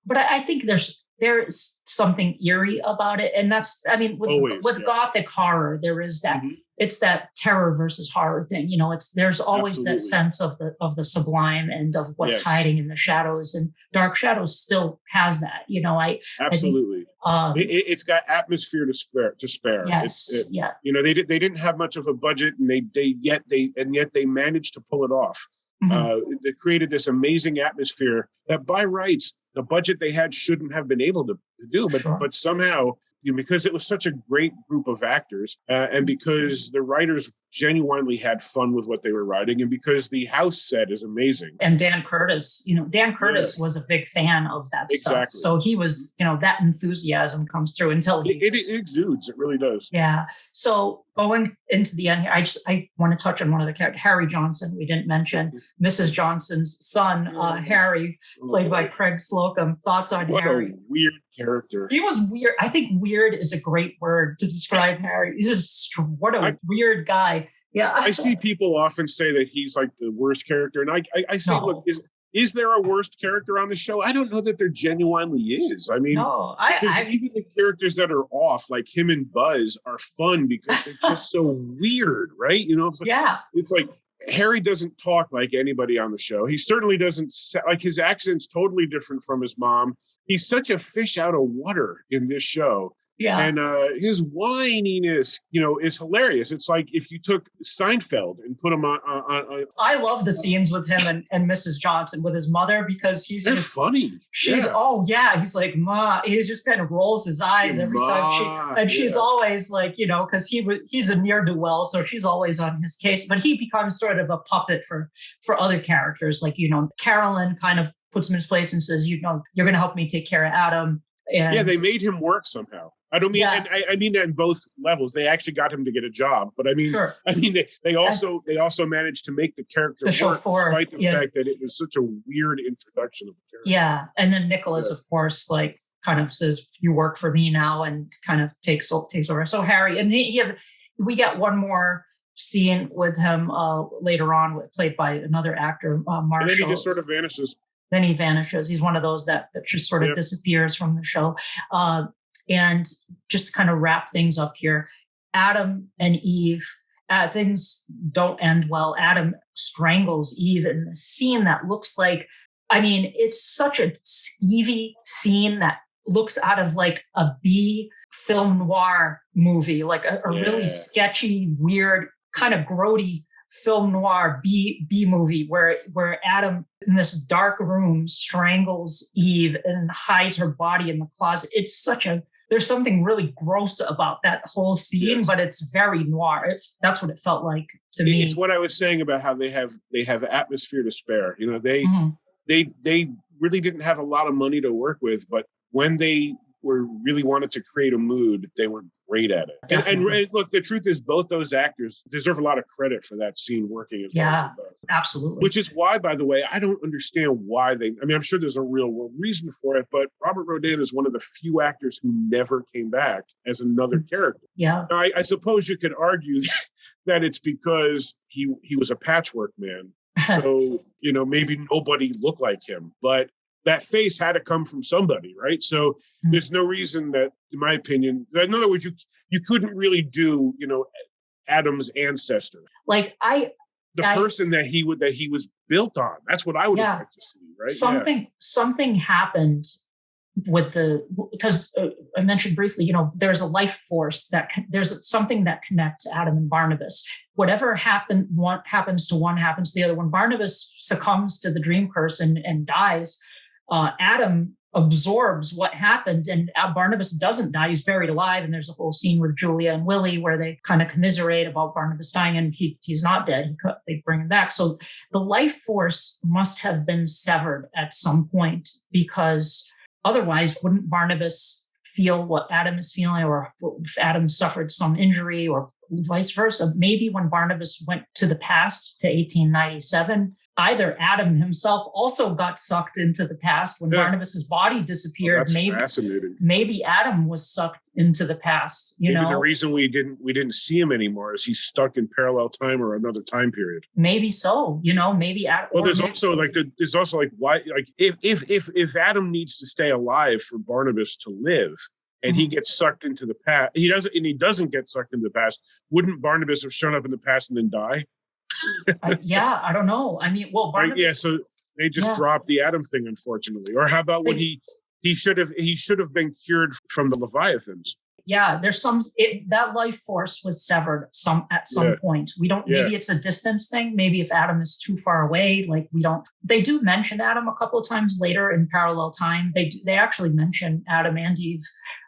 But I think there's something eerie about it, and that's with Gothic horror there is that it's that terror versus horror thing. There's always that sense of the sublime and of what's hiding in the shadows, and Dark Shadows still has that. Absolutely. It's got atmosphere to spare. Yes. They didn't have much of a budget, and yet they managed to pull it off. They created this amazing atmosphere that, by rights, the budget they had shouldn't have been able to do, but somehow. Because it was such a great group of actors, and because the writers genuinely had fun with what they were writing, and because the house set is amazing. And Dan Curtis, was a big fan of that stuff. So he was, that enthusiasm comes through until it exudes. It really does. Yeah. So going into the end here, I want to touch on one of the characters, Harry Johnson. We didn't mention Mrs. Johnson's son, Harry, played by Craig Slocum. Thoughts on Harry? What a weird character. He was weird. I think weird is a great word to describe Harry. He's just what a weird guy. Yeah. I see people often say that he's like the worst character. And I say, look, is there a worst character on the show? I don't know that there genuinely is. I mean, even the characters that are off, like him and Buzz, are fun because they're just so weird, right? It's like Harry doesn't talk like anybody on the show. He certainly doesn't, his accent's totally different from his mom. He's such a fish out of water in this show. Yeah. And his whininess, is hilarious. It's like if you took Seinfeld and put him on. I love the scenes with him and Mrs. Johnson with his mother because they're funny. He's like, Ma. He just kind of rolls his eyes every time she's always like, because he's a ne'er-do-well, so she's always on his case. But he becomes sort of a puppet for other characters, like Carolyn kind of puts him in his place and says, you're going to help me take care of Adam. And yeah, they made him work somehow. I don't mean, and I mean that in both levels. They actually got him to get a job, but I mean, sure. they also managed to make the character work despite the fact that it was such a weird introduction of the character. Yeah, and then Nicholas, of course, like kind of says, "You work for me now," and kind of takes over. So Harry, and we get one more scene with him later on, played by another actor, Marshall. And then he just sort of vanishes. Then he vanishes. He's one of those that just sort of disappears from the show. And just to kind of wrap things up here, Adam and Eve, things don't end well. Adam strangles Eve in a scene that looks like, I mean, it's such a skeevy scene that looks out of like a B film noir movie, like a really sketchy, weird, kind of grody film noir B movie where Adam in this dark room strangles Eve and hides her body in the closet. It's there's something really gross about that whole scene, but it's very noir. That's what it felt like to me. It's what I was saying about how they have atmosphere to spare. You know, they really didn't have a lot of money to work with, but when they really wanted to create a mood, they were great at it. And look, the truth is both those actors deserve a lot of credit for that scene working as well. Yeah, absolutely. Which is why, by the way, I don't understand why I'm sure there's a real world reason for it, but Robert Rodin is one of the few actors who never came back as another character. Yeah. Now, I suppose you could argue that it's because he was a patchwork man. So, maybe nobody looked like him, but that face had to come from somebody, right? So there's no reason that, in my opinion, in other words, you couldn't really do, Adam's ancestor. Like person that he was built on. That's what I would like to see, right? Something happened with because I mentioned briefly, there's a life force there's something that connects Adam and Barnabas. Whatever happens to one happens to the other. When Barnabas succumbs to the dream curse and dies, Adam absorbs what happened, and Barnabas doesn't die. He's buried alive. And there's a whole scene with Julia and Willie where they kind of commiserate about Barnabas dying, and he's not dead. They bring him back. So the life force must have been severed at some point, because otherwise wouldn't Barnabas feel what Adam is feeling, or if Adam suffered some injury, or vice versa. Maybe when Barnabas went to the past, to 1897, either Adam himself also got sucked into the past when Barnabas's body disappeared. That's fascinating. Maybe Adam was sucked into the past. Maybe the reason we didn't see him anymore is he's stuck in parallel time or another time period. Maybe so. Maybe Adam. Well, there's also why, like, if Adam needs to stay alive for Barnabas to live, and he gets sucked into the past, he doesn't get sucked into the past. Wouldn't Barnabas have shown up in the past and then die? I don't know. I mean, well, Barnabas, so they just dropped the Adam thing, unfortunately. Or how about when he should have been cured from the Leviathans? Yeah, there's that life force was severed at some point. We don't. Maybe it's a distance thing. Maybe if Adam is too far away, like we don't. They do mention Adam a couple of times later in parallel time. They actually mention Adam and Eve.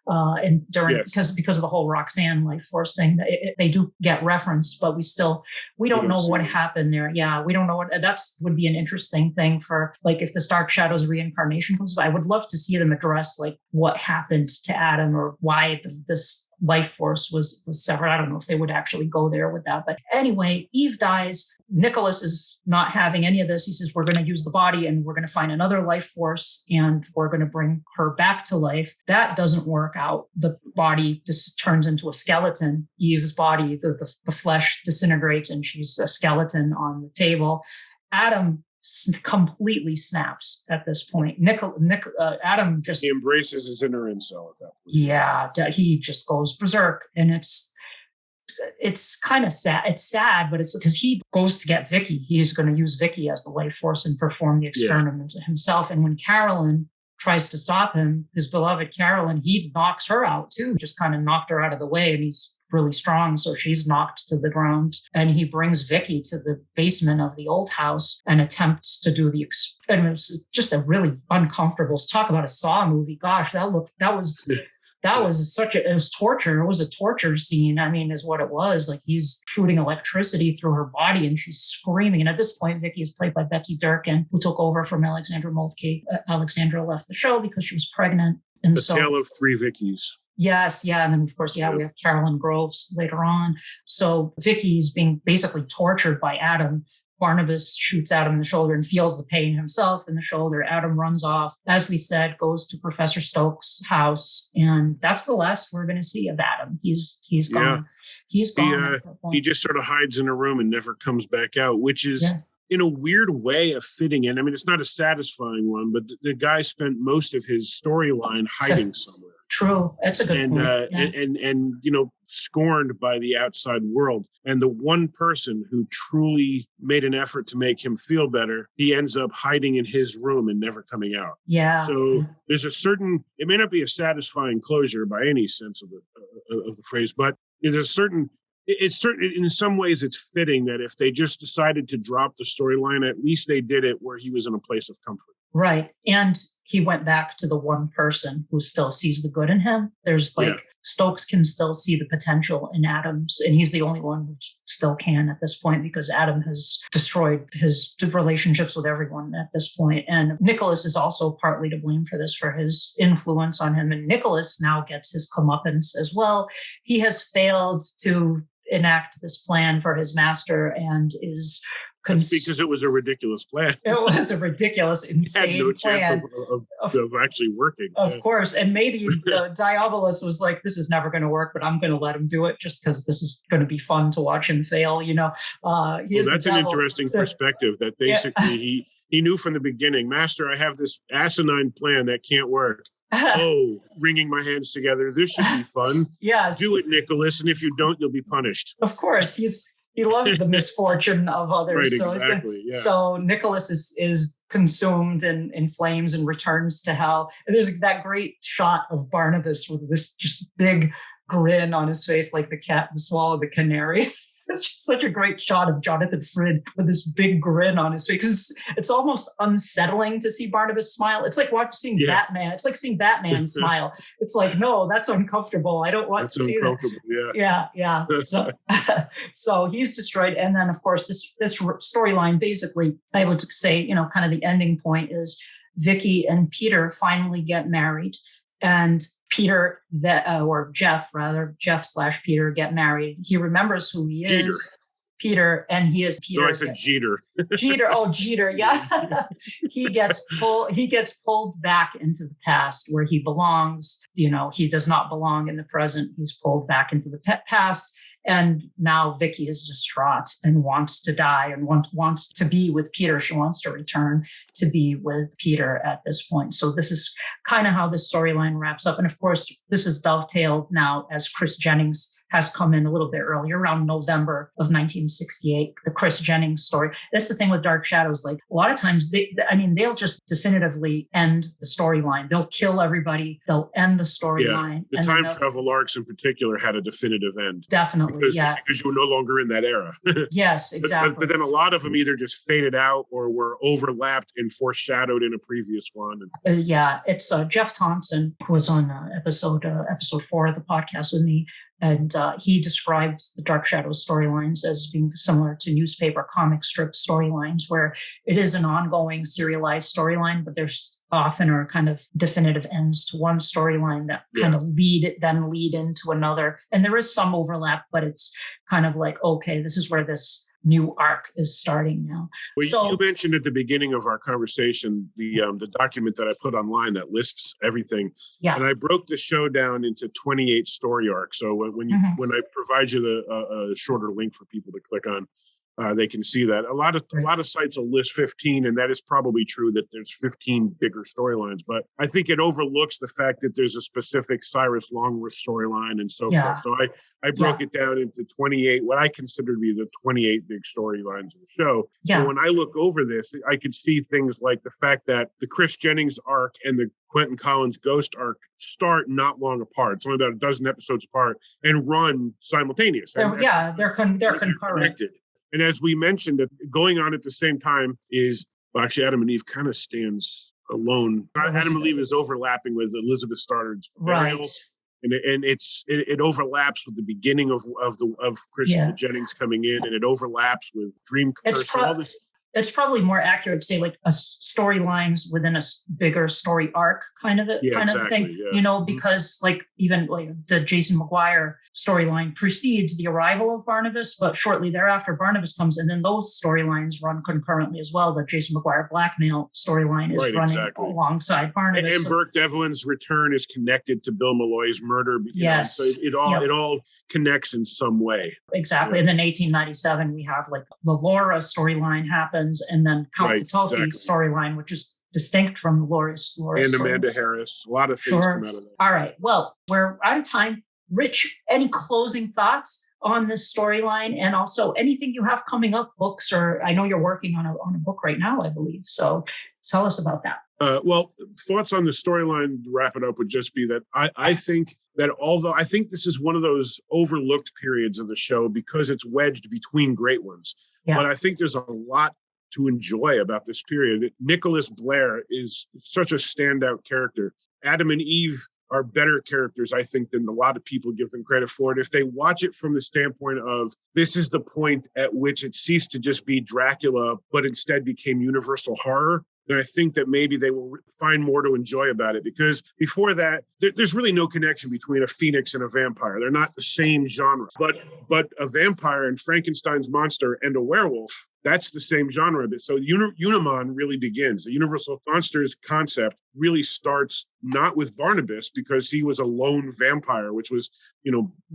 Because of the whole Roxanne life force thing, they do get referenced, but we don't know what happened there. Yeah, we don't know would be an interesting thing for, like, if the Dark Shadows reincarnation comes by. I would love to see them address like what happened to Adam, or why this life force was severed. I don't know if they would actually go there with that. But anyway, Eve dies. Nicholas is not having any of this. He says, we're going to use the body and we're going to find another life force and we're going to bring her back to life. That doesn't work out. The body just turns into a skeleton. Eve's body, the flesh disintegrates and she's a skeleton on the table. Adam completely snaps at this point. Adam just... He embraces his inner incel at that point. Yeah, he just goes berserk. And it's kind of sad. It's sad, but it's because he goes to get Vicki. He is going to use Vicki as the life force and perform the experiment himself. And when Carolyn tries to stop him, his beloved Carolyn, he knocks her out too, just kind of knocked her out of the way. And he's really strong, so she's knocked to the ground. And he brings Vicki to the basement of the old house and attempts to do the and it was just a really uncomfortable, talk about a Saw movie. Gosh, it was torture. It was a torture scene, I mean, is what it was. Like, he's shooting electricity through her body and she's screaming. And at this point, Vicki is played by Betsy Durkin, who took over from Alexandra Moltke. Alexandra left the show because she was pregnant. And A Tale of Three Vickies. Yes, yeah. And then, of course, we have Carolyn Groves later on. So Vicky's being basically tortured by Adam. Barnabas shoots Adam in the shoulder and feels the pain himself in the shoulder. Adam runs off, as we said, goes to Professor Stokes' house. And that's the last we're going to see of Adam. He's gone. He's gone. He just sort of hides in a room and never comes back out, which is in a weird way of fitting in. I mean, it's not a satisfying one, but the guy spent most of his storyline hiding somewhere. True. That's a good point. And scorned by the outside world. And the one person who truly made an effort to make him feel better, he ends up hiding in his room and never coming out. Yeah. So there's a certain, it may not be a satisfying closure by any sense of the phrase, but there's a certain, it's certain, in some ways it's fitting that if they just decided to drop the storyline, at least they did it where he was in a place of comfort. Right. And he went back to the one person who still sees the good in him. There's Stokes can still see the potential in Adams, and he's the only one who still can at this point because Adam has destroyed his relationships with everyone at this point. And Nicholas is also partly to blame for this, for his influence on him. And Nicholas now gets his comeuppance as well. He has failed to enact this plan for his master and is because it was a ridiculous plan. It was a ridiculous, insane had no plan. chance of actually working. Of course. And maybe Diabolos was like, this is never going to work, but I'm going to let him do it just because this is going to be fun to watch him fail. That's an interesting perspective that basically he knew from the beginning, Master, I have this asinine plan that can't work. Wringing my hands together. This should be fun. Yes. Do it, Nicholas. And if you don't, you'll be punished. Of course. He loves the misfortune of others. Right, exactly. So Nicholas is consumed in flames and returns to hell. And there's that great shot of Barnabas with this just big grin on his face, like the cat who swallowed the canary. It's just such a great shot of Jonathan Frid with this big grin on his face. It's almost unsettling to see Barnabas smile. It's like seeing Batman. It's like seeing Batman smile. It's like, no, that's uncomfortable. I don't want to see that. Yeah. So he's destroyed. And then, of course, this storyline, basically, I would say, kind of the ending point is Vicki and Peter finally get married. And Peter, Jeff/Peter get married. He remembers who he is. Peter, and he is Peter. No, I said Jeter. Jeter, yeah. He gets pulled back into the past where he belongs. He does not belong in the present. He's pulled back into the past. And now Vicki is distraught and wants to die and wants to be with Peter. She wants to return to be with Peter at this point. So this is kind of how this storyline wraps up. And of course, this is dovetailed now as Chris Jennings has come in a little bit earlier, around November of 1968, the Chris Jennings story. That's the thing with Dark Shadows. Like a lot of times, they'll just definitively end the storyline. They'll kill everybody. They'll end the storyline. The time travel arcs in particular had a definitive end. Definitely, because you were no longer in that era. Yes, exactly. But then a lot of them either just faded out or were overlapped and foreshadowed in a previous one. It's Jeff Thompson, who was on episode 4 of the podcast with me. And he described the Dark Shadows storylines as being similar to newspaper comic strip storylines, where it is an ongoing serialized storyline, but there's often are kind of definitive ends to one storyline that kind of lead into another. And there is some overlap, but it's kind of like, okay, this is where this new arc is starting now. Well, you mentioned at the beginning of our conversation the document that I put online that lists everything. Yeah. And I broke the show down into 28 story arcs. So when I provide you the shorter link for people to click on, they can see that. A lot of sites will list 15, and that is probably true that there's 15 bigger storylines. But I think it overlooks the fact that there's a specific Cyrus Longworth storyline and so forth. So I broke it down into 28, what I consider to be the 28 big storylines of the show. Yeah. So when I look over this, I could see things like the fact that the Chris Jennings arc and the Quentin Collins Ghost arc start not long apart. It's only about a dozen episodes apart and run simultaneously. They're concurrent. Connected. And as we mentioned, going on at the same time is, well, actually, Adam and Eve kind of stands alone. Adam and Eve is overlapping with Elizabeth Stoddard's burial, and it overlaps with the beginning of Chris Jennings coming in, and it overlaps with Dream Curse. it's probably more accurate to say like a storylines within a bigger story arc kind of a thing, because like even like the Jason Maguire storyline precedes the arrival of Barnabas, but shortly thereafter Barnabas comes, and then those storylines run concurrently as well. The Jason Maguire blackmail storyline is running alongside Barnabas. And Burke Devlin's return is connected to Bill Malloy's murder. So it all connects in some way. Exactly. And then 1897, we have like the Laura storyline happens, and then Count Petofi's storyline, which is distinct from the Laura and Amanda Harris. A lot of things come out of that. All right. Well, we're out of time. Rich, any closing thoughts on this storyline, and also anything you have coming up, books, or I know you're working on a book right now, I believe. So tell us about that. Well, thoughts on the storyline, to wrap it up, would just be that I think that although I think this is one of those overlooked periods of the show because it's wedged between great ones, but I think there's a lot to enjoy about this period. Nicholas Blair is such a standout character. Adam and Eve are better characters, I think, than a lot of people give them credit for. And if they watch it from the standpoint of this is the point at which it ceased to just be Dracula, but instead became universal horror, then I think that maybe they will find more to enjoy about it. Because before that, there's really no connection between a phoenix and a vampire. They're not the same genre. But a vampire and Frankenstein's monster and a werewolf, that's the same genre. So Unimon really begins. The Universal Monsters concept really starts not with Barnabas, because he was a lone vampire, which was,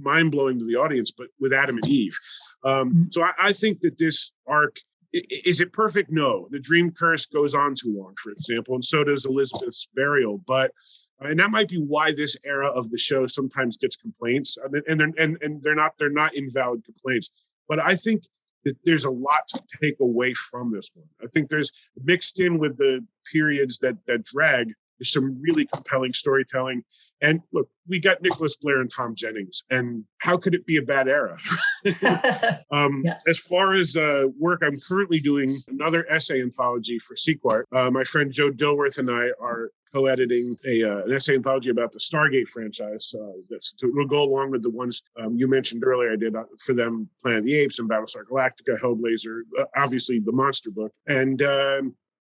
mind-blowing to the audience, but with Adam and Eve. So I think that this arc, is it perfect? No. The Dream Curse goes on too long, for example, and so does Elizabeth's Burial. And that might be why this era of the show sometimes gets complaints, and they're not invalid complaints. But I think that there's a lot to take away from this one. I think there's mixed in with the periods that drag. There's some really compelling storytelling. And look, we got Nicholas Blair and Tom Jennings, and how could it be a bad era? As far as work, I'm currently doing another essay anthology for Sequart. My friend Joe Dilworth and I are co-editing an essay anthology about the Stargate franchise. We'll go along with the ones you mentioned earlier. I did for them, Planet of the Apes and Battlestar Galactica, Hellblazer, obviously the Monster book. And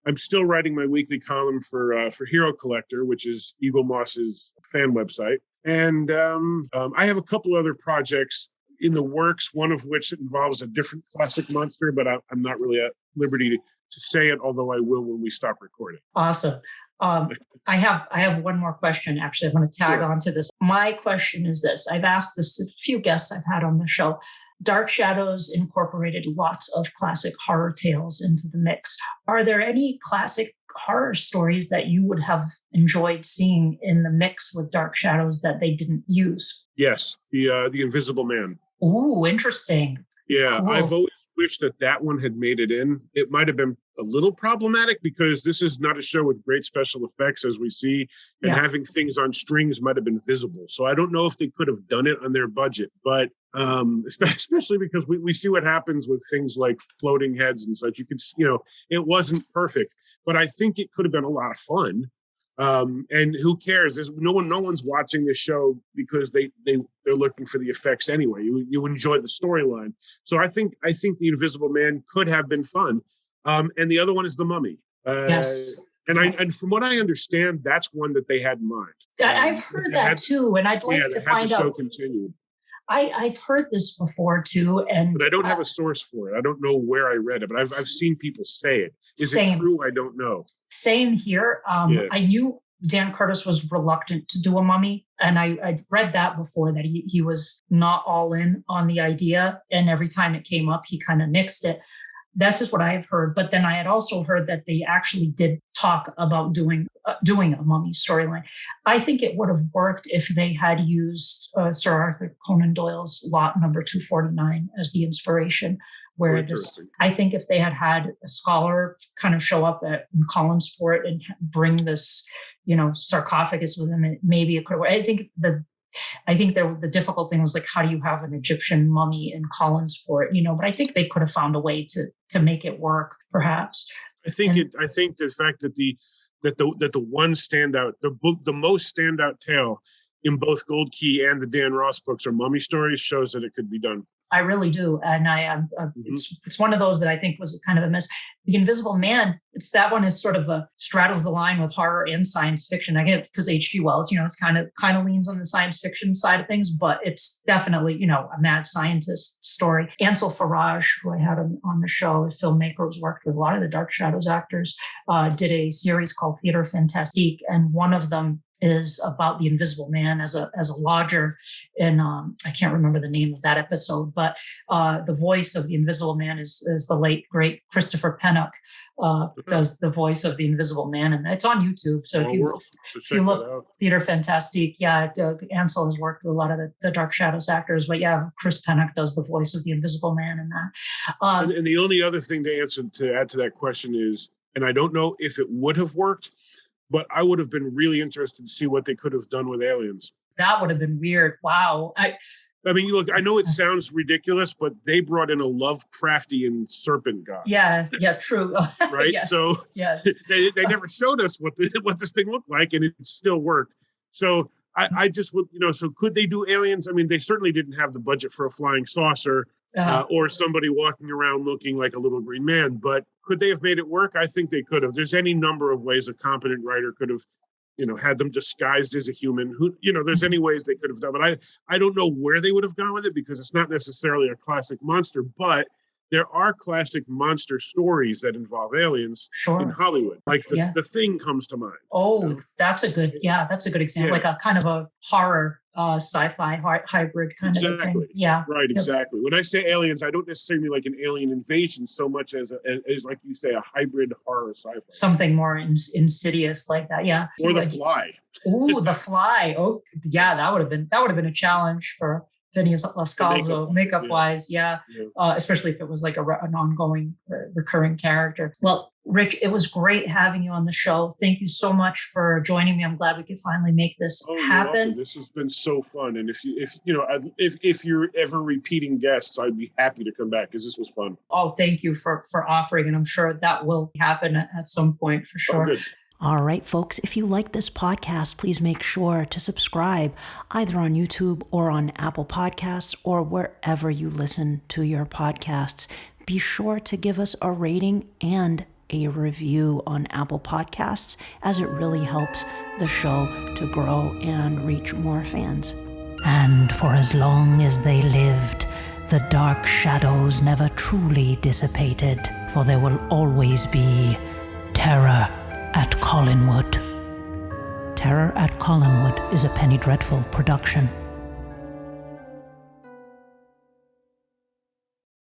I'm still writing my weekly column for Hero Collector, which is Eagle Moss's fan website. And I have a couple other projects in the works, one of which involves a different classic monster, but I'm not really at liberty to say it, although I will when we stop recording. Awesome. I have one more question. Actually, I want to tag on to this. My question is this. I've asked this a few guests I've had on the show. Dark Shadows incorporated lots of classic horror tales into the mix. Are there any classic horror stories that you would have enjoyed seeing in the mix with Dark Shadows that they didn't use? Yes, the Invisible Man. Ooh, interesting. Yeah, Cool. I've always wished that one had made it in. It might have been a little problematic because this is not a show with great special effects, as we see, and having things on strings might have been visible. So I don't know if they could have done it on their budget, but especially because we see what happens with things like floating heads and such. You can, it wasn't perfect, but I think it could have been a lot of fun. And who cares? There's no one's watching this show because they're looking for the effects anyway. You enjoy the storyline. So I think the Invisible Man could have been fun. And the other one is the Mummy. Yes. And from what I understand, that's one that they had in mind. I've heard that too, and I'd like to find out. Continued. I've heard this before too, but I don't have a source for it. I don't know where I read it, but I've seen people say it. Is it true? I don't know. Same here. I knew Dan Curtis was reluctant to do a mummy, and I'd read that before, that he was not all in on the idea, and every time it came up, he kind of nixed it. That's just what I have heard. But then I had also heard that they actually did talk about doing a mummy storyline. I think it would have worked if they had used Sir Arthur Conan Doyle's Lot Number 249 as the inspiration. Where I think if they had a scholar kind of show up in Collinsport and bring this, sarcophagus with him, maybe it could work. I think the difficult thing was like, how do you have an Egyptian mummy in Collinsport? But I think they could have found a way to make it work, perhaps. I think the fact that the one standout, the most standout tale in both Gold Key and the Dan Ross books are mummy stories shows that it could be done. I really do. And I am, it's one of those that I think was kind of a miss. The Invisible Man, that one is sort of straddles the line with horror and science fiction. I get it because H.G. Wells, it's kind of leans on the science fiction side of things, but it's definitely, a mad scientist story. Ansel Faraj, who I had on the show, a filmmaker who's worked with a lot of the Dark Shadows actors, did a series called Theater Fantastique, and one of them is about the Invisible Man as a lodger. And I can't remember the name of that episode, but the voice of the Invisible Man is the late, great Christopher Pennock does the voice of the Invisible Man. And it's on YouTube. So if you look Theater Fantastique, Ansel has worked with a lot of the Dark Shadows actors, but Chris Pennock does the voice of the Invisible Man in that. And the only other thing to add to that question is, and I don't know if it would have worked, but I would have been really interested to see what they could have done with aliens. That would have been weird. Wow. I mean, look, I know it sounds ridiculous, but they brought in a Lovecraftian serpent god. Yeah, true. Right? Yes, so yes. they never showed us what this thing looked like, and it still worked. So I just would, so could they do aliens? I mean, they certainly didn't have the budget for a flying saucer or somebody walking around looking like a little green man, but could they have made it work? I think they could have. There's any number of ways a competent writer could have, had them disguised as a human. There's any ways they could have done, but I don't know where they would have gone with it because it's not necessarily a classic monster, but there are classic monster stories that involve aliens in Hollywood. Like the Thing comes to mind. Oh, that's a good example. Like a kind of a horror sci-fi hybrid kind of a thing. Yeah. Right, exactly. When I say aliens, I don't necessarily mean like an alien invasion so much as like you say, a hybrid horror sci-fi. Something more insidious like that. Yeah. Or The Fly. Ooh, The Fly. Oh, yeah, that would have been a challenge for Phineas Lascalzo, makeup-wise, especially if it was like an ongoing, recurring character. Well, Rich, it was great having you on the show. Thank you so much for joining me. I'm glad we could finally make this happen. This has been so fun, and if you're ever repeating guests, I'd be happy to come back because this was fun. Oh, thank you for offering, and I'm sure that will happen at some point for sure. Oh, good. All right, folks, if you like this podcast, please make sure to subscribe either on YouTube or on Apple Podcasts or wherever you listen to your podcasts. Be sure to give us a rating and a review on Apple Podcasts, as it really helps the show to grow and reach more fans. And for as long as they lived, the dark shadows never truly dissipated, for there will always be terror at Collinwood. Terror at Collinwood is a Penny Dreadful production.